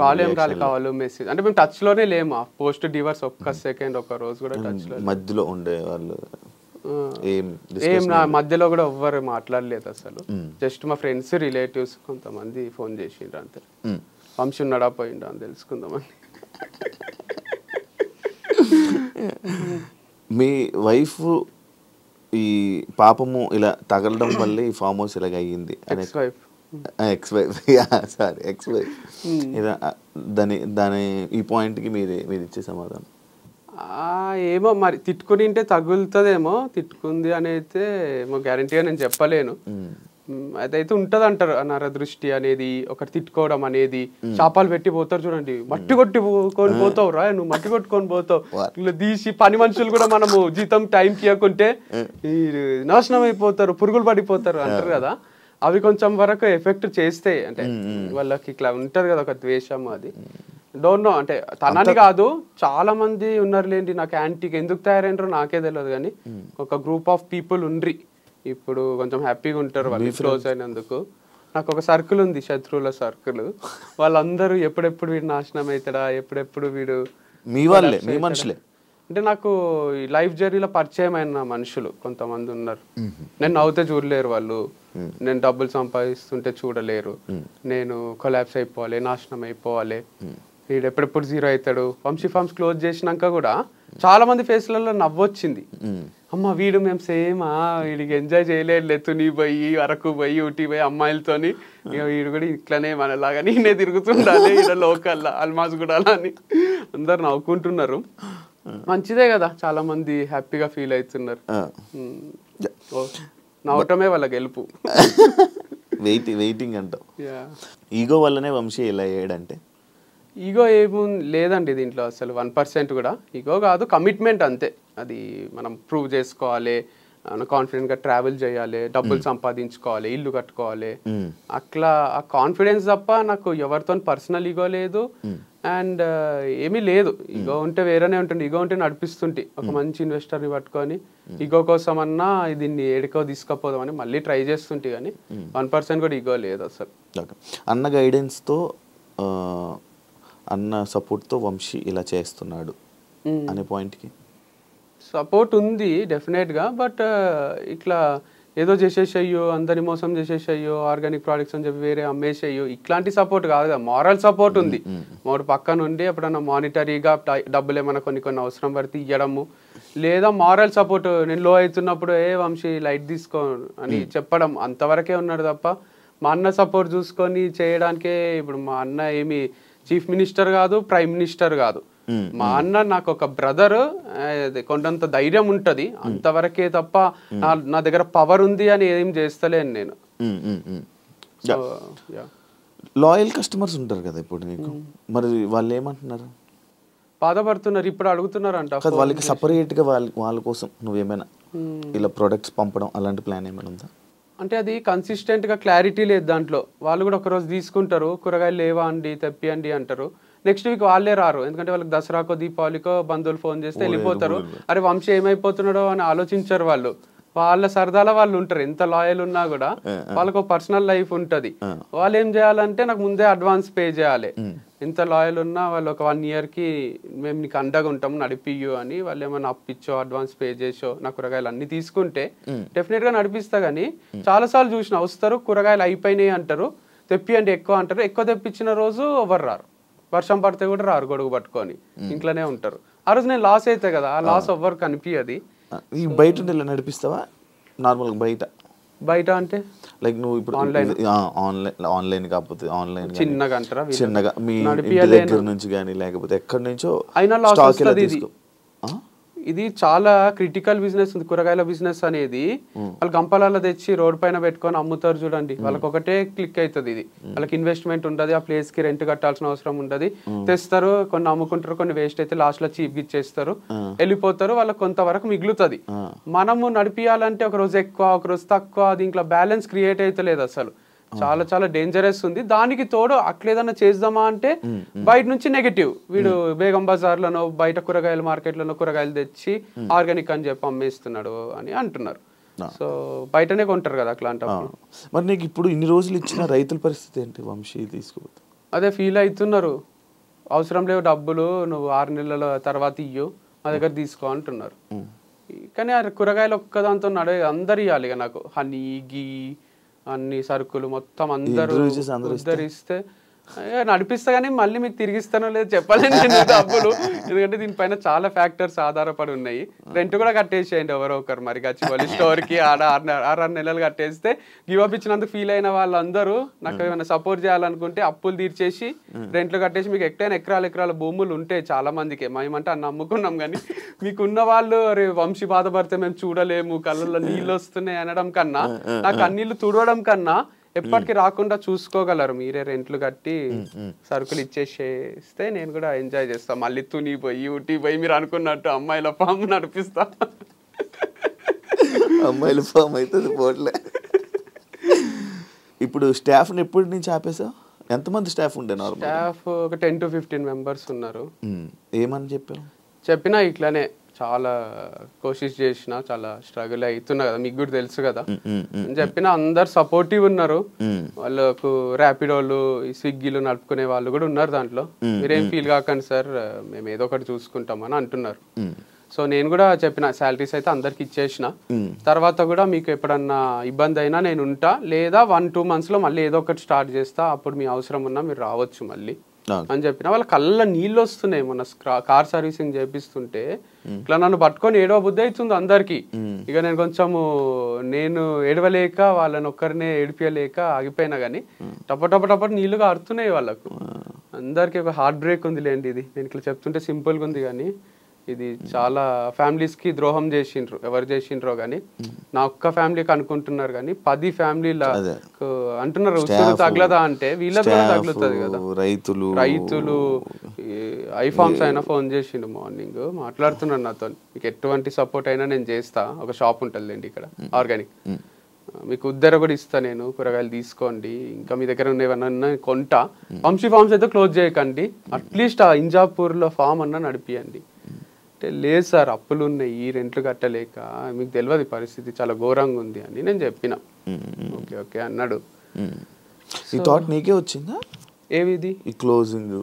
కాల్ ఏం కావాలి మెసేజ్ అంటే మేము టచ్ లోనే లేము. పోస్ట్ డివర్స్ ఒక్క సెకండ్ ఒక్క రోజు కూడా టచ్ లో
మధ్యలో ఉండే వాళ్ళు
ఏం నా మధ్యలో కూడా ఎవ్వరు మాట్లాడలేదు అసలు. జస్ట్ మా ఫ్రెండ్స్ రిలేటివ్స్ కొంతమంది ఫోన్ చేసిండ్రు అంతే, వంశీ ఉన్నాడా పోయిండా అని తెలుసుకుందామని.
మీ వైఫ్ ఈ పాపము ఇలా తగలడం వల్ల ఈ ఫామ్ హౌస్ ఇలాగ అయ్యింది ఎక్స్ వైఫ్ దాని ఈ పాయింట్కి మీరు ఇచ్చే సమాధానం?
ఏమో మరి తిట్టుకునింటే తగులుతుందేమో, తిట్టుకుంది అని అయితే ఏమో గ్యారంటీగా నేను చెప్పలేను. అదైతే ఉంటది అంటారు నరదృష్టి అనేది, ఒకటి తిట్టుకోవడం అనేది. చేపలు పెట్టి పోతారు చూడండి, మట్టి కొట్టుకొని పోతావు రా నువ్వు, మట్టి కొట్టుకొని పోతావు, ఇలా తీసి పని మనుషులు కూడా మనము జీతం టైంకి ఇవ్వకుంటే నాశనం అయిపోతారు, పురుగులు పడిపోతారు అంటారు కదా. అవి కొంచెం వరకు ఎఫెక్ట్ చేస్తాయి, అంటే వాళ్ళకి ఇట్లా ఉంటది కదా ఒక ద్వేషం. అది డోంట్ నో, అంటే తనని కాదు చాలా మంది ఉన్నారులేండి నాకు యాంటీకి ఎందుకు తయారైనరో నాకే తెలియదు, కానీ ఒక గ్రూప్ ఆఫ్ పీపుల్ ఉండ్రి ఇప్పుడు కొంచెం హ్యాపీగా ఉంటారు వాళ్ళు క్లోజ్ అయినందుకు. నాకు ఒక సర్కిల్ ఉంది, శత్రువుల సర్కిల్. వాళ్ళందరూ ఎప్పుడెప్పుడు వీడు నాశనం అవుతాడా, ఎప్పుడెప్పుడు వీడు
మీ వాళ్ళే మీ మనుషులే.
అంటే నాకు ఈ లైఫ్ జర్నీలో పరిచయం అయిన మనుషులు కొంతమంది ఉన్నారు. నేను నవ్వుతే చూడలేరు వాళ్ళు, నేను డబ్బులు సంపాదిస్తుంటే చూడలేరు, నేను కొలాప్స్ అయిపోవాలి, నాశనం అయిపోవాలి, వీడు ఎప్పుడెప్పుడు జీరో అవుతాడు. వంశీ ఫార్మ్స్ క్లోజ్ చేసినాక కూడా చాలా మంది ఫేస్లలో నవ్వొచ్చింది. అమ్మ వీడు మేము సేమ్, వీడికి ఎంజాయ్ చేయలేదు, తుని పోయి అరకు పోయి ఊటీ పోయి అమ్మాయిలతోని, ఇక వీడు కూడా ఇట్లనే మనలాగా నేనే తిరుగుతుండాలి ఇక్కడ లోకల్లా అల్మాజ్ కూడా అని అందరు నవ్వుకుంటున్నారు. మంచిదే కదా, చాలా మంది హ్యాపీగా ఫీల్ అవుతున్నారు. నవ్వటమే వాళ్ళ గెలుపు.
వెయిటింగ్ అంటావు. ఈగో వల్లనే వంశీ ఎలా అయ్యాడంటే?
ఈగో ఏమో లేదండి దీంట్లో అసలు 1% కూడా. ఈగో కాదు, కమిట్మెంట్ అంతే. అది మనం ప్రూవ్ చేసుకోవాలి, కాన్ఫిడెంట్గా ట్రావెల్ చేయాలి, డబ్బులు సంపాదించుకోవాలి, ఇల్లు కట్టుకోవాలి, అట్లా ఆ కాన్ఫిడెన్స్ తప్ప నాకు ఎవరితో పర్సనల్ ఈగో లేదు. అండ్ ఏమీ లేదు. ఈగో ఉంటే వేరేనే ఉంటుంది, ఈగో ఉంటే నడిపిస్తుంటే ఒక మంచి ఇన్వెస్టర్ని పట్టుకొని ఈగో కోసం అన్నా దీన్ని ఏడుకో తీసుకుపోదామని మళ్ళీ ట్రై చేస్తుంటే, కానీ 1% కూడా ఈగో లేదు అసలు.
అన్న గైడెన్స్తో అన్న సపోర్ట్తో వంశీ ఇలా చేస్తున్నాడు అనే పాయింట్కి
సపోర్ట్ ఉంది డెఫినెట్గా. బట్ ఇట్లా ఏదో చేసేసయ్యో, అందరి మోసం చేసేసయ్యో, ఆర్గానిక్ ప్రోడక్ట్స్ అని చెప్పి వేరే అమ్మేసయ్యో, ఇట్లాంటి సపోర్ట్ కాదు కదా, మారల్ సపోర్ట్ ఉంది. మాకు పక్క నుండి ఎప్పుడన్నా మానిటరీగా డబ్బులు ఏమైనా కొన్ని అవసరం పడితే ఇవ్వడము, లేదా మారల్ సపోర్ట్ నేను లో అవుతున్నప్పుడు వంశీ లైట్ తీసుకో అని చెప్పడం, అంతవరకే ఉన్నాడు తప్ప మా అన్న సపోర్ట్ చూసుకొని చేయడానికే. ఇప్పుడు మా అన్న ఏమి చీఫ్ మినిస్టర్ కాదు, ప్రైమ్ మినిస్టర్ కాదు, మా అన్న నాకు ఒక బ్రదర్, కొండంత ధైర్యం ఉంటది, అంతవరకే తప్ప నా దగ్గర పవర్ ఉంది అని ఏం చేస్తలేను నేను.
లాయల్ కస్టమర్స్ ఉంటారు కదా ఇప్పుడు నీకు, మరి వాళ్ళు ఏమంటున్నారు?
బాధపడుతున్నారు, ఇప్పుడు అడుగుతున్నారు అంట.
వాళ్ళకి సపరేట్ గా వాళ్ళ కోసం నువ్వేమైనా ఇలా ప్రొడక్ట్స్ పంపడం అలాంటి ప్లాన్ ఏమైనా ఉందా?
అంటే అది కన్సిస్టెంట్ గా క్లారిటీ లేదు దాంట్లో. వాళ్ళు కూడా ఒకరోజు తీసుకుంటారు, కూరగాయలు లేవా అండి తెప్పియండి అంటారు, నెక్స్ట్ వీక్ వాళ్ళే రారు. ఎందుకంటే వాళ్ళకి దసరాకో దీపావళికో బంధువులు ఫోన్ చేస్తే వెళ్ళిపోతారు. అరే వంశీ ఏమైపోతున్నాడో అని ఆలోచించారు వాళ్ళు. వాళ్ళ సరదాలో వాళ్ళు ఉంటారు, ఎంత లాయల్ ఉన్నా కూడా వాళ్ళకు పర్సనల్ లైఫ్ ఉంటది. వాళ్ళు ఏం చేయాలంటే నాకు ముందే అడ్వాన్స్ పే చేయాలి. ఎంత లాయల్ ఉన్నా వాళ్ళు ఒక 1 year కి మేము నీకు అండగా ఉంటాము నడిపియ్యు అని వాళ్ళు ఏమైనా అప్పిచ్చో అడ్వాన్స్ పే చేసో నా కూరగాయలు అన్ని తీసుకుంటే డెఫినెట్ గా నడిపిస్తా. కానీ చాలా సార్లు చూసిన వస్తారు, కూరగాయలు అయిపోయినాయి అంటారు, తెప్పియండి ఎక్కువ అంటారు. ఎక్కువ తెప్పించిన రోజు ఎవరు రారు, వర్షం పడితే కూడా రారు, గొడుగు పట్టుకొని ఇంట్లోనే ఉంటారు. ఆ రోజు నేను లాస్ అయితే కదా, ఆ లాస్ ఎవ్వరు కనిపించది.
బయట నడిపిస్తావా నార్మల్గా?
బయట అంటే
లైక్ నువ్వు ఇప్పుడు ఆన్లైన్ కాకపోతే ఆన్లైన్
చిన్నగా అంటారా,
చిన్నగా మీ ఇంటి దగ్గర నుంచి కానీ లేకపోతే ఎక్కడి నుంచో
అయినా లాస్ వస్తుంది. ఇది చాలా క్రిటికల్ బిజినెస్ ఉంది కూరగాయల బిజినెస్ అనేది. వాళ్ళు గంపలలో తెచ్చి రోడ్ పైన పెట్టుకొని అమ్ముతారు చూడండి, వాళ్ళకి ఒకటే క్లిక్ అవుతుంది. ఇది వాళ్ళకి ఇన్వెస్ట్మెంట్ ఉండదు, ఆ ప్లేస్ కి రెంట్ కట్టాల్సిన అవసరం ఉండదు. తెస్తారు, కొన్ని అమ్ముకుంటారు, కొన్ని వేస్ట్ అయితే లాస్ట్ లో చీప్ ఇచ్చేస్తారు, వెళ్ళిపోతారు, వాళ్ళకి కొంతవరకు మిగులుతుంది. మనము నడిపియాలంటే ఒక రోజు ఎక్కువ ఒక రోజు తక్కువ, దీంట్లో బ్యాలెన్స్ క్రియేట్ అయితే లేదు అసలు. చాలా చాలా డేంజరస్ ఉంది. దానికి తోడు అట్లేదన్నా చేద్దామా అంటే బయట నుంచి నెగటివ్, వీడు బేగం బజార్ లను బయట కూరగాయల మార్కెట్లను కూరగాయలు తెచ్చి ఆర్గానిక్ అని చెప్పి అమ్మేస్తున్నాడు అని అంటున్నారు. సో బయటనే కొంటారు కదా అట్లాంటప్పుడు.
మరి నీకు ఇప్పుడు ఇన్ని రోజులు ఇచ్చిన రైతుల పరిస్థితి ఏంటి వంశీ? తీసుకోవద్దు
అదే ఫీల్ అవుతున్నారు, అవసరం లేవు డబ్బులు, నువ్వు 6 నెలల తర్వాత ఇయ్యు, మా దగ్గర తీసుకో అంటున్నారు. కానీ ఆ కూరగాయలు ఒక్కదాంతో అందరు ఇవ్వాలి ఇక నాకు, హనీ గీ అన్ని సరుకులు మొత్తం అందరూ ఇస్తే నడిపిస్తా, కానీ మళ్ళీ మీకు తిరిగిస్తానో లేదు చెప్పలేను నేను డబ్బులు. ఎందుకంటే దీనిపైన చాలా ఫ్యాక్టర్స్ ఆధారపడి ఉన్నాయి. రెంట్ కూడా కట్టేసేయండి ఎవరో ఒకరు, మరి గచ్చిబౌలి స్టోర్ కి 6 నెలలు కట్టేస్తే గివ్ అప్ ఇచ్చినందుకు ఫీల్ అయిన వాళ్ళందరూ నాకు ఏమైనా సపోర్ట్ చేయాలనుకుంటే అప్పులు తీర్చేసి రెంట్లు కట్టేసి, మీకు ఎక్కడైనా ఎకరాల భూములు ఉంటాయి చాలా మందికి, మేమంటే అన్న అమ్ముకున్నాం, కానీ మీకున్న వాళ్ళు అరే వంశీ బాధపడితే మేము చూడలేము, కళ్ళల్లో నీళ్ళు వస్తున్నాయి అనడం కన్నా, నాకు కన్నీళ్లు తుడవడం కన్నా ఎప్పటికీ రాకుండా చూసుకోగలరు మీరే, రెంట్లు కట్టి సరుకులు ఇచ్చేసేస్తే నేను కూడా ఎంజాయ్ చేస్తా. మళ్ళీ తుని పోయి ఊటీ పోయి మీరు అనుకున్నట్టు అమ్మాయిల ఫామ్ నడిపిస్తా.
అమ్మాయిల ఫామ్ అయితే పోట్లే. ఇప్పుడు స్టాఫ్ ఎప్పటి నుంచి ఆపేసావు? ఎంతమంది స్టాఫ్ ఉండే?
స్టాఫ్ ఒక 10 to 15 members ఉన్నారు.
ఏమని
చెప్పినా ఇట్లానే చాలా కోషిష్ చేసిన, చాలా స్ట్రగుల్ అవుతున్నా కదా, మీకు కూడా తెలుసు కదా అని చెప్పిన. అందరు సపోర్టివ్ ఉన్నారు, వాళ్ళకు ర్యాపిడోలు స్విగ్గీలు నడుపుకునే వాళ్ళు కూడా ఉన్నారు దాంట్లో. మీరేం ఫీల్ కాకండి సార్, మేము ఏదో ఒకటి చూసుకుంటామని అంటున్నారు. సో నేను కూడా చెప్పిన శాలరీస్ అయితే అందరికి ఇచ్చేసిన, తర్వాత కూడా మీకు ఎప్పుడన్నా ఇబ్బంది అయినా నేను ఉంటా, లేదా 1-2 months లో మళ్ళీ ఏదో ఒకటి స్టార్ట్ చేస్తా, అప్పుడు మీ అవసరం ఉన్నా మీరు రావచ్చు మళ్ళీ అని చెప్పిన. వాళ్ళ కళ్ళ నీళ్ళు వస్తున్నాయి. మొన్న కార్ సర్వీసింగ్ చేపిస్తుంటే ఇట్లా నన్ను పట్టుకొని ఏడవ బుద్ధి అవుతుంది అందరికి. ఇక నేను కొంచెము ఏడవలేక వాళ్ళని ఒక్కరినే ఏడిపియలేక ఆగిపోయినా, కానీ టపటపటపట నీళ్లు కారుతున్నాయి వాళ్ళకు. అందరికి ఒక హార్ట్ బ్రేక్ ఉంది లేండి. ఇది నేను ఇట్లా చెప్తుంటే సింపుల్గా ఉంది, కానీ ఇది చాలా ఫ్యామిలీస్ కి ద్రోహం చేసిండ్రు. ఎవరు చేసిండ్రో కానీ నా ఒక్క ఫ్యామిలీకి అనుకుంటున్నారు, కానీ 10 ఫ్యామిలీల అంటున్నారు ఉసురు తగలదా అంటే వీళ్ళకి కూడా తగులుతుంది కదా. రైతులు ఐఫార్మ్స్ అయినా ఫోన్ చేసిండు మార్నింగ్, మాట్లాడుతున్నాను నాతో, మీకు ఎటువంటి సపోర్ట్ అయినా నేను చేస్తా, ఒక షాప్ ఉంటుందిలేండి ఇక్కడ ఆర్గానిక్, మీకు ఉద్దర కూడా ఇస్తా నేను, కూరగాయలు తీసుకోండి, ఇంకా మీ దగ్గర ఉన్నవన్నా కొంటా, వంశీ ఫార్మ్స్ అయితే క్లోజ్ చేయకండి, అట్లీస్ట్ ఆ ఇంజాపూర్లో ఫామ్ అన్నా నడిపియండి అంటే, లేదు సార్ అప్పులు ఉన్నాయి, రెంట్లు కట్టలేక, మీకు తెలియదు పరిస్థితి చాలా ఘోరంగా ఉంది అని నేను చెప్పిన. ఓకే ఓకే అన్నాడు.
ఈ థాట్ నీకే వచ్చిందా?
ఏవిది
ఈ క్లోజింగ్?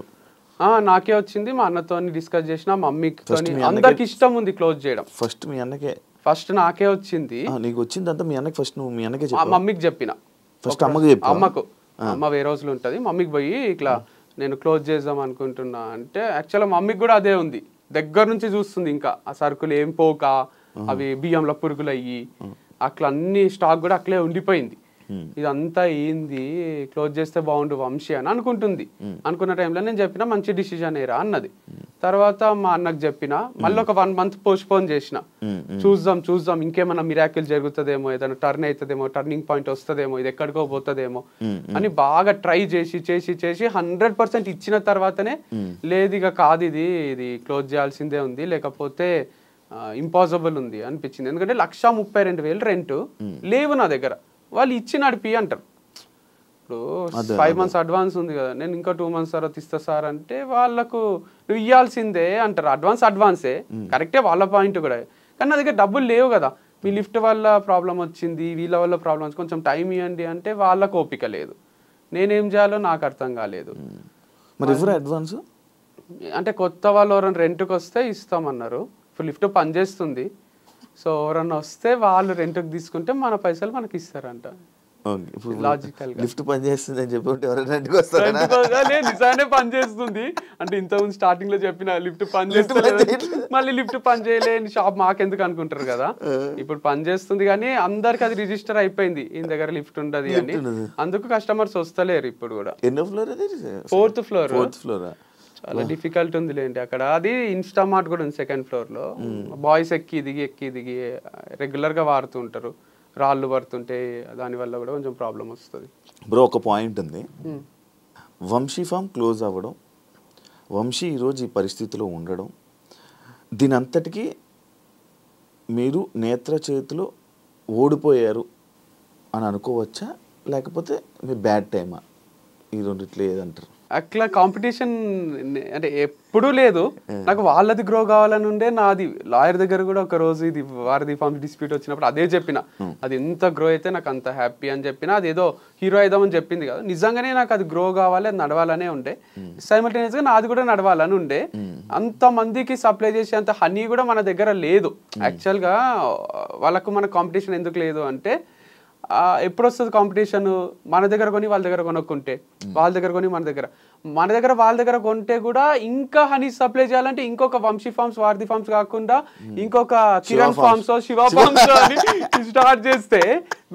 నాకే వచ్చింది, మా అన్నతో డిస్కస్ చేసిన, మమ్మీతో, అందరికి ఇష్టం ఉంది క్లోజ్ చేయడం.
ఫస్ట్ మీ అన్నకే?
ఫస్ట్ నాకే వచ్చింది.
నీకు వచ్చింది అంతా మీ అన్నకి? ఫస్ట్ నువ్వు మీ అన్నకే చెప్పావా?
మమ్మీకి చెప్పిన.
ఫస్ట్ అమ్మకి చెప్పావా?
అమ్మకు. అమ్మ వేరే రోజులు ఉంటది, మమ్మీకి పోయి ఇట్లా నేను క్లోజ్ చేద్దాం అనుకుంటున్నా అంటే, యాక్చువల్గా మమ్మీకి కూడా అదే ఉంది, దగ్గర నుంచి చూస్తుంది. ఇంకా ఆ సరుకులు ఏం పోక, అవి బియ్యంలో పురుగులు అయ్యి అట్లా అన్ని స్టాక్ కూడా అట్లే ఉండిపోయింది. ఇదంతా ఏంది, క్లోజ్ చేస్తే బాగుండు వంశీ అని అనుకుంటుంది. అనుకున్న టైంలో నేను చెప్పిన మంచి డిసిజన్ ఏరా అన్నది. తర్వాత మా అన్నకు చెప్పిన, మళ్ళీ ఒక 1 month పోస్ట్పోన్ చేసిన, చూద్దాం ఇంకేమైనా మిరాకిల్ జరుగుతుందేమో, ఏదైనా టర్న్ అవుతుందేమో, టర్నింగ్ పాయింట్ వస్తుందేమో, ఇది ఎక్కడికో పోతుందేమో అని బాగా ట్రై చేసి 100% ఇచ్చిన తర్వాతనే లేదు ఇక కాదు, ఇది క్లోజ్ చేయాల్సిందే ఉంది, లేకపోతే ఇంపాసిబుల్ ఉంది అనిపించింది. ఎందుకంటే 1,32,000 రెంట్ లేవు నా దగ్గర, వాళ్ళు ఇచ్చి నడిపి అంటారు. ఇప్పుడు 5 months అడ్వాన్స్ ఉంది కదా, నేను ఇంకా 2 months తర్వాత ఇస్తా సార్ అంటే వాళ్ళకు నువ్వు ఇవ్వాల్సిందే అంటారు. అడ్వాన్సే కరెక్టే వాళ్ళ పాయింట్ కూడా, కానీ నా దగ్గర డబ్బులు లేవు కదా. మీ లిఫ్ట్ వల్ల ప్రాబ్లం వచ్చింది, వీళ్ళ వల్ల ప్రాబ్లం వచ్చింది, కొంచెం టైం ఇవ్వండి అంటే వాళ్ళకు ఓపిక లేదు. నేనేం చేయాలో నాకు అర్థం కాలేదు.
మరి ఎవరు అడ్వాన్స్
అంటే కొత్త వాళ్ళు ఎవరైనా రెంట్కి వస్తే ఇస్తామన్నారు. ఇప్పుడు లిఫ్ట్ పనిచేస్తుంది, సో ఎవరన్నా వస్తే వాళ్ళు రెంట్కి తీసుకుంటే మన పైసలు మనకి ఇస్తారంట.
లిఫ్ట్ పని చేస్తుంది అని చెప్పి
నిజానే పని చేస్తుంది అంటే ఇంతకుముందు స్టార్టింగ్ లో చెప్పిన లిఫ్ట్ పని చేస్తుంది, మళ్ళీ లిఫ్ట్ పని చేయలేని షాప్ మాకెందుకు అనుకుంటారు కదా. ఇప్పుడు పని చేస్తుంది కానీ అందరికి అది రిజిస్టర్ అయిపోయింది, ఈయన దగ్గర లిఫ్ట్ ఉండదు అని, అందుకు కస్టమర్స్ వస్తలేరు. ఇప్పుడు కూడా ఫోర్త్ ఫ్లోర్ చాలా డిఫికల్ట్ ఉంది లేండి అక్కడ. అది ఇన్స్టామార్ట్ కూడా ఉంది 2nd floor లో. బాయ్స్ ఎక్కి దిగి రెగ్యులర్ గా వాడుతూ ఉంటారు, రాళ్ళు పడుతుంటే దానివల్ల కూడా కొంచెం ప్రాబ్లం వస్తుంది.
బ్రో ఒక పాయింట్ ఉంది, వంశీ ఫామ్ క్లోజ్ అవ్వడం, వంశీ ఈరోజు ఈ పరిస్థితిలో ఉండడం, దీని అంతటికీ మీరు నేత్ర చేతిలో ఓడిపోయారు అని అనుకోవచ్చా, లేకపోతే మీ బ్యాడ్ టైమా? ఈ రెండిట్లో ఏదంటారు?
అట్లా కాంపిటీషన్ అంటే ఎప్పుడూ లేదు. నాకు వాళ్ళది గ్రో కావాలని ఉండే. నాది లాయర్ దగ్గర కూడా ఒక రోజు ఇది వారిది ఫార్మ్స్ డిస్ప్యూట్ వచ్చినప్పుడు అదే చెప్పిన, అది ఎంత గ్రో అయితే నాకు అంత హ్యాపీ అని చెప్పిన. అది ఏదో హీరో అయిదామని చెప్పింది కదా, నిజంగానే నాకు అది గ్రో కావాలి, అది నడవాలనే ఉండే. సైమల్టేనియస్గా నాది కూడా నడవాలని ఉండే. అంత మందికి సప్లై చేసే అంత హనీ కూడా మన దగ్గర లేదు. యాక్చువల్గా వాళ్ళకు మన కాంపిటీషన్ ఎందుకు లేదు అంటే, ఎప్పుడు వస్తుంది కాంపిటీషన్? మన దగ్గర కొని వాళ్ళ దగ్గర కొనుక్కుంటే, వాళ్ళ దగ్గర కొని మన దగ్గర వాళ్ళ దగ్గర కొంటే కూడా ఇంకా హనీ సప్లై చేయాలంటే ఇంకొక వంశీ ఫార్మ్స్, వారధి ఫార్మ్స్ కాకుండా ఇంకొక కిరణ్ ఫార్మ్స్, శివ ఫార్మ్స్ అని స్టార్ట్ చేస్తే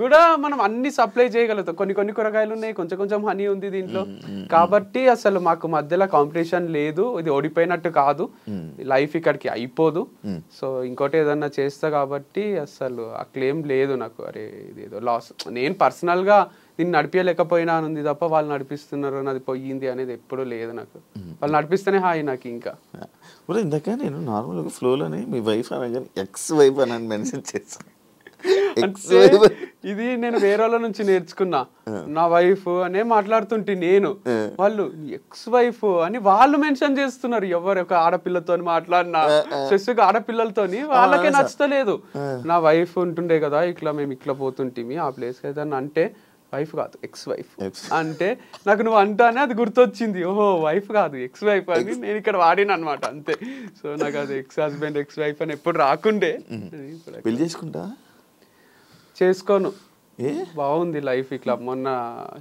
కూడా మనం అన్ని సప్లై చేయగలుగుతాం. కొన్ని కూరగాయలు ఉన్నాయి, కొంచెం హనీ ఉంది దీంట్లో. కాబట్టి అసలు మాకు మధ్యలో కాంపిటీషన్ లేదు. ఇది ఓడిపోయినట్టు కాదు, లైఫ్ ఇక్కడికి అయిపోదు. సో ఇంకోటి ఏదన్నా చేస్తా కాబట్టి అసలు ఆ క్లెయిమ్ లేదు నాకు. అరే ఇదేదో లాస్, నేను పర్సనల్గా దీన్ని నడిపించలేకపోయినా ఉంది తప్ప వాళ్ళు నడిపిస్తున్నారు అది పోయింది అనేది ఎప్పుడూ లేదు నాకు. వాళ్ళు నడిపిస్తేనే హాయి నాకు. ఇంకా
ఇందాక నేను నార్మల్గా ఫ్లోలోనే మీ వైఫ్ అనగానే ఎక్స్ వైఫ్ అని మెన్షన్ చేస్తాను.
ఇది నేను వేరే వాళ్ళ నుంచి నేర్చుకున్నా. నా వైఫ్ అనే మాట్లాడుతుంటే నేను, వాళ్ళు ఎక్స్ వైఫ్ అని వాళ్ళు మెన్షన్ చేస్తున్నారు. ఎవరు ఒక ఆడపిల్లతో మాట్లాడినా, స్పెసిఫిక్ ఆడపిల్లలతోని వాళ్ళకే నచ్చలేదు. నా వైఫ్ ఉంటుండే కదా, ఇట్లా మేము ఇట్లా పోతుంటిమి ఆ ప్లేస్ ఏదన్నా అంటే, వైఫ్ కాదు ఎక్స్ వైఫ్ అంటే నాకు నువ్వు అంటానే అది గుర్తొచ్చింది. ఓహో వైఫ్ కాదు ఎక్స్ వైఫ్ అని నేను ఇక్కడ వాడిన అనమాట, అంతే. సో నాకు అది ఎక్స్ హస్బెండ్ ఎక్స్ వైఫ్ అని ఎప్పుడు రాకుండే.
పెళ్లి చేసుకుంటా
చేసుకోను, బాగుంది లైఫ్ ఇట్లా. మొన్న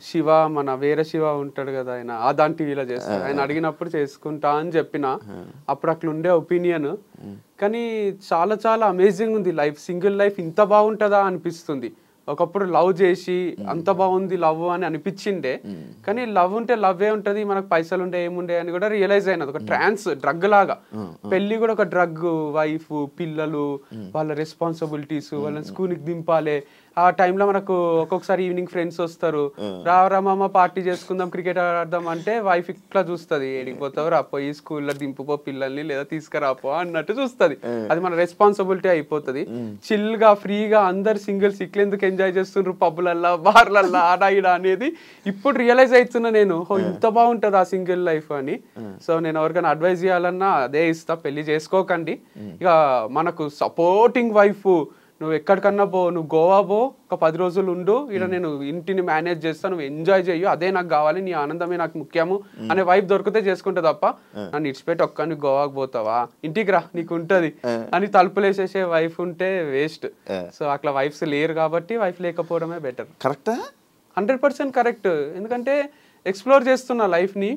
శివ, మన వేరే శివ ఉంటాడు కదా, ఆయన ఆదాన్ టీవీలో చేస్తాడు, ఆయన అడిగినప్పుడు చేసుకుంటా అని చెప్పిన. అప్పుడు అట్లా ఉండే ఒపీనియన్. కానీ చాలా చాలా అమేజింగ్ ఉంది లైఫ్. సింగిల్ లైఫ్ ఇంత బాగుంటుందా అనిపిస్తుంది. ఒకప్పుడు లవ్ చేసి అంత బాగుంది లవ్ అని అనిపించిండే, కానీ లవ్ ఉంటే లవ్వే ఉంటది, మనకు పైసలు ఉండే ఏముండే అని కూడా రియలైజ్ అయినది. ఒక డ్రగ్ లాగా పెళ్లి కూడా ఒక డ్రగ్. వైఫ్, పిల్లలు, వాళ్ళ రెస్పాన్సిబిలిటీస్, వాళ్ళని స్కూల్కి దింపాలి. ఆ టైంలో మనకు ఒక్కొక్కసారి ఈవినింగ్ ఫ్రెండ్స్ వస్తారు, రామమ్మ పార్టీ చేసుకుందాం, క్రికెట్ ఆడదాం అంటే వైఫ్ ఇట్లా చూస్తుంది, ఏడిపోతావు రా, పోయి స్కూల్లో దింపుపో పిల్లల్ని, లేదా తీసుకురాపో అన్నట్టు చూస్తుంది. అది మన రెస్పాన్సిబిలిటీ అయిపోతుంది. చిల్ గా ఫ్రీగా అందరు సింగిల్స్ ఇట్లెందుకు ఎంజాయ్ చేస్తుండ్రు పబ్బులల్లా, బార్లల్లా, ఆడ ఈడ అనేది ఇప్పుడు రియలైజ్ అవుతున్నా నేను. ఇంత బాగుంటుంది ఆ సింగిల్ లైఫ్ అని. సో నేను ఎవరికైనా అడ్వైజ్ చేయాలన్నా అదే ఇస్తా, పెళ్లి చేసుకోకండి. ఇక మనకు సపోర్టింగ్ వైఫ్, నువ్వు ఎక్కడికన్నా పో, నువ్వు గోవా పో, ఒక 10 రోజులు ఉండు, ఇక్కడ నేను ఇంటిని మేనేజ్ చేస్తాను, నువ్వు ఎంజాయ్ చెయ్యు, అదే నాకు కావాలి, నీ ఆనందమే నాకు ముఖ్యము అనే వైఫ్ దొరికితే చేసుకుంటే తప్ప నన్ను ఇడిచిపెట్టి ఒక్కని గోవాకి పోతావా, ఇంటికి రా నీకు ఉంటది అని తలుపులేసేసే వైఫ్ ఉంటే వేస్ట్. సో అట్లా వైఫ్స్ లేరు కాబట్టి వైఫ్ లేకపోవడమే బెటర్.
కరెక్టా?
100% కరెక్ట్. ఎందుకంటే ఎక్స్ప్లోర్ చేస్తున్నా లైఫ్ని,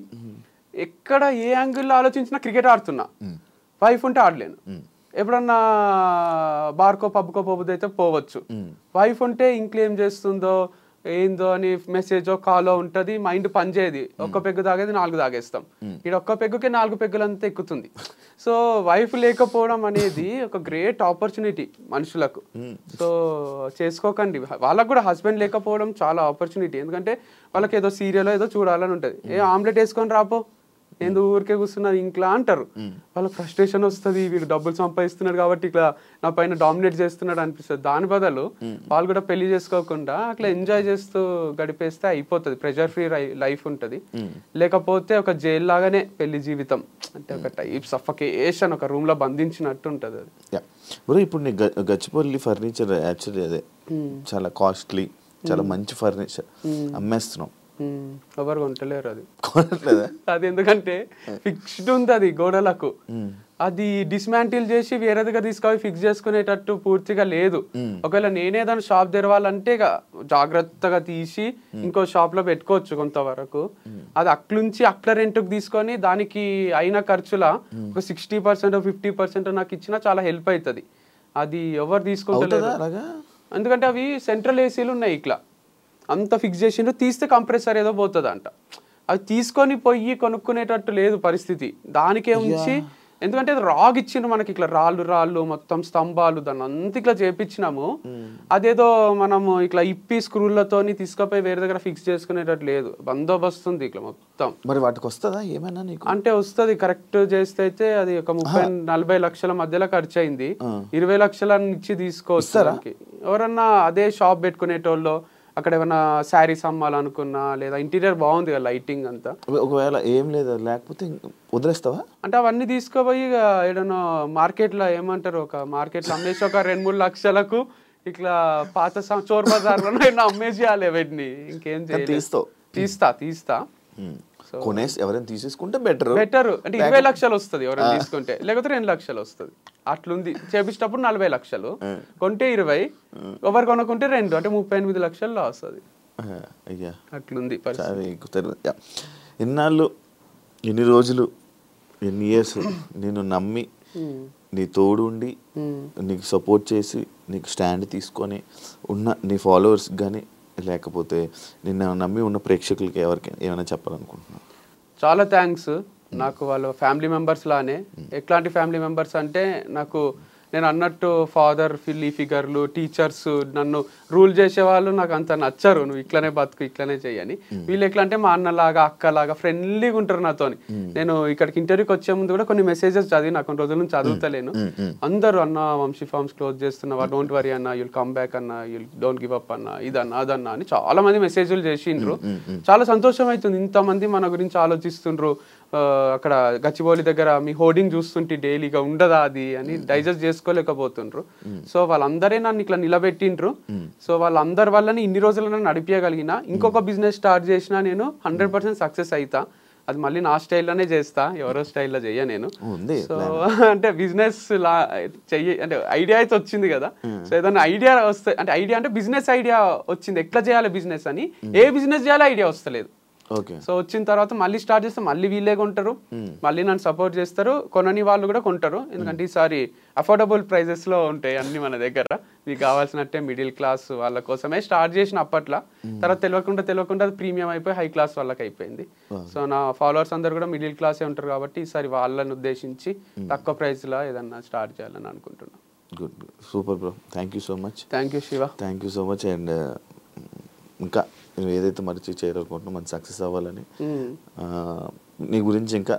ఎక్కడ ఏ యాంగిల్లో ఆలోచించినా క్రికెట్ ఆడుతున్నా. వైఫ్ ఉంటే ఆడలేను. ఎప్పుడన్నా బార్కో పబ్కో పోబుద్ది అయితే పోవచ్చు. వైఫ్ ఉంటే ఇంట్లో ఏం చేస్తుందో, ఏందో అని మెసేజో కాలో ఉంటుంది, మైండ్ పనిచేయదు. ఒక్క పెగ్గు తాగేది 4 తాగేస్తాం, ఇక్కడ ఒక్క పెగ్గుకే 4 పెగ్గులంతా ఎక్కుతుంది. సో వైఫ్ లేకపోవడం అనేది ఒక గ్రేట్ ఆపర్చునిటీ మనుషులకు. సో చేసుకోకండి. వాళ్ళకు కూడా హస్బెండ్ లేకపోవడం చాలా ఆపర్చునిటీ. ఎందుకంటే వాళ్ళకి ఏదో సీరియల్ ఏదో చూడాలని ఉంటుంది. ఆమ్లెట్ వేసుకొని రాపో, ఏందో ఊరికే కూర్చున్నారు ఇంట్లో అంటారు. వాళ్ళకి ఫ్రస్ట్రేషన్ వస్తుంది, వీళ్ళు డబ్బులు సంపాదిస్తున్నాడు కాబట్టి ఇట్లా నా పైన డామినేట్ చేస్తున్నాడు అనిపిస్తుంది. దాని బదులు వాళ్ళు కూడా పెళ్లి చేసుకోకుండా అట్లా ఎంజాయ్ చేస్తూ గడిపేస్తే అయిపోతుంది, ప్రెషర్ ఫ్రీ లైఫ్ ఉంటుంది. లేకపోతే ఒక జైలు లాగానే పెళ్లి జీవితం, అంటే ఒక టైప్ సఫకేషన్, ఒక రూమ్ లో బంధించినట్టు ఉంటది అది.
బ్రో ఇప్పుడు నీ గచ్చిపల్లి ఫర్నిచర్ యాక్చువల్లీ అదే చాలా కాస్ట్లీ, చాలా మంచి ఫర్నిచర్ అమ్మేస్తున్నాం,
ఎవరు కొంటలేరు అది. అది ఎందుకంటే ఫిక్స్డ్ ఉంది అది గోడలకు, అది డిస్మాంటిల్ చేసి వేరే దగ్గర తీసుకొని ఫిక్స్ చేసుకునేటట్టు పూర్తిగా లేదు. ఒకవేళ నేనే దాని షాప్ తెరవాలంటే జాగ్రత్తగా తీసి ఇంకో షాప్ లో పెట్టుకోవచ్చు కొంతవరకు. అది అట్లుంచి అట్ల రెంట్కి తీసుకొని దానికి అయిన ఖర్చుల ఒక 60% 50% నాకు ఇచ్చినా చాలా హెల్ప్ అవుతుంది. అది ఎవరు తీసుకుంటలేరు, ఎందుకంటే అవి సెంట్రల్ ఏసీలు ఉన్నాయి ఇట్లా అంత ఫిక్స్ చేసిండ్రు. తీస్తే కంప్రెసర్ ఏదో పోతుంది అంట, అవి తీసుకొని పోయి కొనుక్కునేటట్టు లేదు పరిస్థితి. దానికే ఉంచి, ఎందుకంటే రాగ్ ఇచ్చిండ్రు మనకి ఇట్లా రాళ్ళు మొత్తం స్తంభాలు, దాన్ని అంత ఇట్లా చేపించినాము. అదేదో మనము ఇట్లా ఇప్పి స్క్రూలతోని తీసుకుపోయి వేరే దగ్గర ఫిక్స్ చేసుకునేటట్టు లేదు, బందోబస్తు ఉంది ఇట్లా మొత్తం.
మరి వాటికి వస్తుందా ఏమైనా నీకు?
అంటే వస్తుంది, కరెక్ట్ చేస్తే అయితే అది ఒక 30-40 లక్షల మధ్యలో ఖర్చు అయింది. 20 లక్షల ఇచ్చి తీసుకోవచ్చు. ఎవరన్నా అదే షాప్ పెట్టుకునేటోళ్ళు, అక్కడ ఏమైనా శారీస్ అమ్మాలనుకున్నా, లేదా ఇంటీరియర్ బాగుంది కదా లైటింగ్ అంతా,
ఒకవేళ ఏం లేదా లేకపోతే వదిలేస్తావా?
అంటే అవన్నీ తీసుకోపోయి ఏదైనా మార్కెట్లో ఏమంటారు, ఒక మార్కెట్లో అమ్మేసి ఒక 2-3 లక్షలకు ఇట్లా పాత చోర్ బజార్లో అమ్మేసేయాలి వీటిని. ఇంకేం చేయాలి? తీస్తా.
కొనేసి ఎవరైనా తీసేసుకుంటే బెటర్
అంటే 20 లక్షలు వస్తుంది ఎవరైనా తీసుకుంటే, లేకపోతే 2 లక్షలు వస్తుంది. అట్లుంది. చేపించేటప్పుడు 40 లక్షలు, కొంటే 20, ఎవరు కొనుక్కుంటే 2, అంటే 38 లక్షల్లో వస్తుంది. అట్లుంది.
ఎన్నాళ్ళు, ఎన్ని రోజులు, ఎన్ని ఇయర్స్ నేను నమ్మి నీ తోడు ఉండి నీకు సపోర్ట్ చేసి నీకు స్టాండ్ తీసుకొని ఉన్న నీ ఫాలోవర్స్ కానీ లేకపోతే నిన్ను నమ్మి ఉన్న ప్రేక్షకులకి ఎవరికి ఏమైనా చెప్పాలనుకుంటున్నాను?
చాలా థ్యాంక్స్. నాకు వాళ్ళ ఫ్యామిలీ మెంబర్స్ లానే. ఎట్లాంటి ఫ్యామిలీ మెంబర్స్ అంటే, నాకు నేను అన్నట్టు ఫాదర్ ఫిగర్లు, టీచర్స్, నన్ను రూల్ చేసేవాళ్ళు నాకు అంత నచ్చరు. నువ్వు ఇట్లనే బతుకు, ఇట్లనే చెయ్యని. వీళ్ళు ఎట్లా అంటే మా అన్నలాగా అక్కలాగా ఫ్రెండ్లీగా ఉంటారు నాతోని. నేను ఇక్కడికి ఇంటర్వ్యూకి వచ్చే ముందు కూడా కొన్ని మెసేజెస్ చదివి, నాకు కొన్ని రోజుల నుంచి చదువుతలేను. అందరూ అన్న వంశీ ఫార్మ్స్ క్లోజ్ చేస్తున్నావా, డోంట్ వరీ అన్న, యుల్ కమ్ బ్యాక్ అన్న, యుల్ డోంట్ గివ్ అప్ అన్న, ఇదన్నా అదన్నా అని చాలా మంది మెసేజ్లు చేసిండ్రు. చాలా సంతోషం అవుతుంది, ఇంతమంది మన గురించి ఆలోచిస్తుండ్రు. అక్కడ గచ్చిబౌలి దగ్గర మీ హోర్డింగ్ చూస్తుంటే డైలీగా ఉండదా అది అని డైజెస్ట్ చేసుకోలేకపోతుండ్రు. సో వాళ్ళందరే నన్ను ఇట్లా నిలబెట్టిండ్రు. సో వాళ్ళందరి వల్ల ఇన్ని రోజులు నన్ను నడిపించగలిగిన. ఇంకొక బిజినెస్ స్టార్ట్ చేసినా నేను 100% సక్సెస్ అవుతా. అది మళ్ళీ నా స్టైల్లోనే చేస్తా, ఎవరో స్టైల్లో చెయ్య నేను. సో అంటే బిజినెస్ లా చెయ్యి అంటే ఐడియా అయితే వచ్చింది కదా. సో ఏదైనా ఐడియా వస్తే, అంటే ఐడియా అంటే బిజినెస్ ఐడియా వచ్చింది, ఎట్లా చేయాలి బిజినెస్ అని, ఏ బిజినెస్ చేయాలో ఐడియా వస్తలేదు. సో వచ్చిన తర్వాత మళ్ళీ స్టార్ట్ చేస్తే మళ్ళీ వీళ్ళే కొంటారు, మళ్ళీ నన్ను సపోర్ట్ చేస్తారు, కొనని వాళ్ళు కూడా కొంటారు. ఎందుకంటే ఈసారి అఫోర్డబుల్ ప్రైజెస్ లో ఉంటాయి అన్ని మన దగ్గర. మీకు కావాల్సినట్టే మిడిల్ క్లాస్ వాళ్ళ కోసమే స్టార్ట్ చేసిన అప్పట్లో. తర్వాత తెలియకుండా అది ప్రీమియం అయిపోయి హై క్లాస్ వాళ్ళకి అయిపోయింది. సో నా ఫాలోవర్స్ అందరు కూడా మిడిల్ క్లాసే ఉంటారు కాబట్టి ఈసారి వాళ్ళని ఉద్దేశించి తక్కువ ప్రైస్ లో ఏదన్నా స్టార్ట్ చేయాలని అనుకుంటున్నాను.
Good, super bro, thank you so much.
Thank you Shiva,
thank you so much. And ఇంకా నువ్వు ఏదైతే మరిచి చేయాలనుకుంటున్నావు మంచి సక్సెస్ అవ్వాలని, నీ గురించి ఇంకా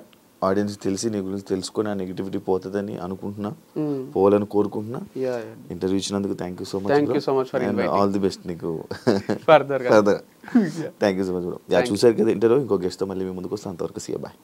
ఆడియన్స్ తెలిసి నీ గురించి తెలుసుకొని ఆ నెగిటివిటీ పోతుందని అనుకుంటున్నా, పోవాలని కోరుకుంటున్నా. ఇంటర్వ్యూ ఇచ్చినందుకు thank you so much. All the best నీకు further. Thank you so much. చూసారు కదా ఇంటర్వ్యూ, ఇంకో గెస్ట్తో మళ్ళీ మీ ముందుకు వస్తాను. అంతవరకు సీ యూ, బాయ్.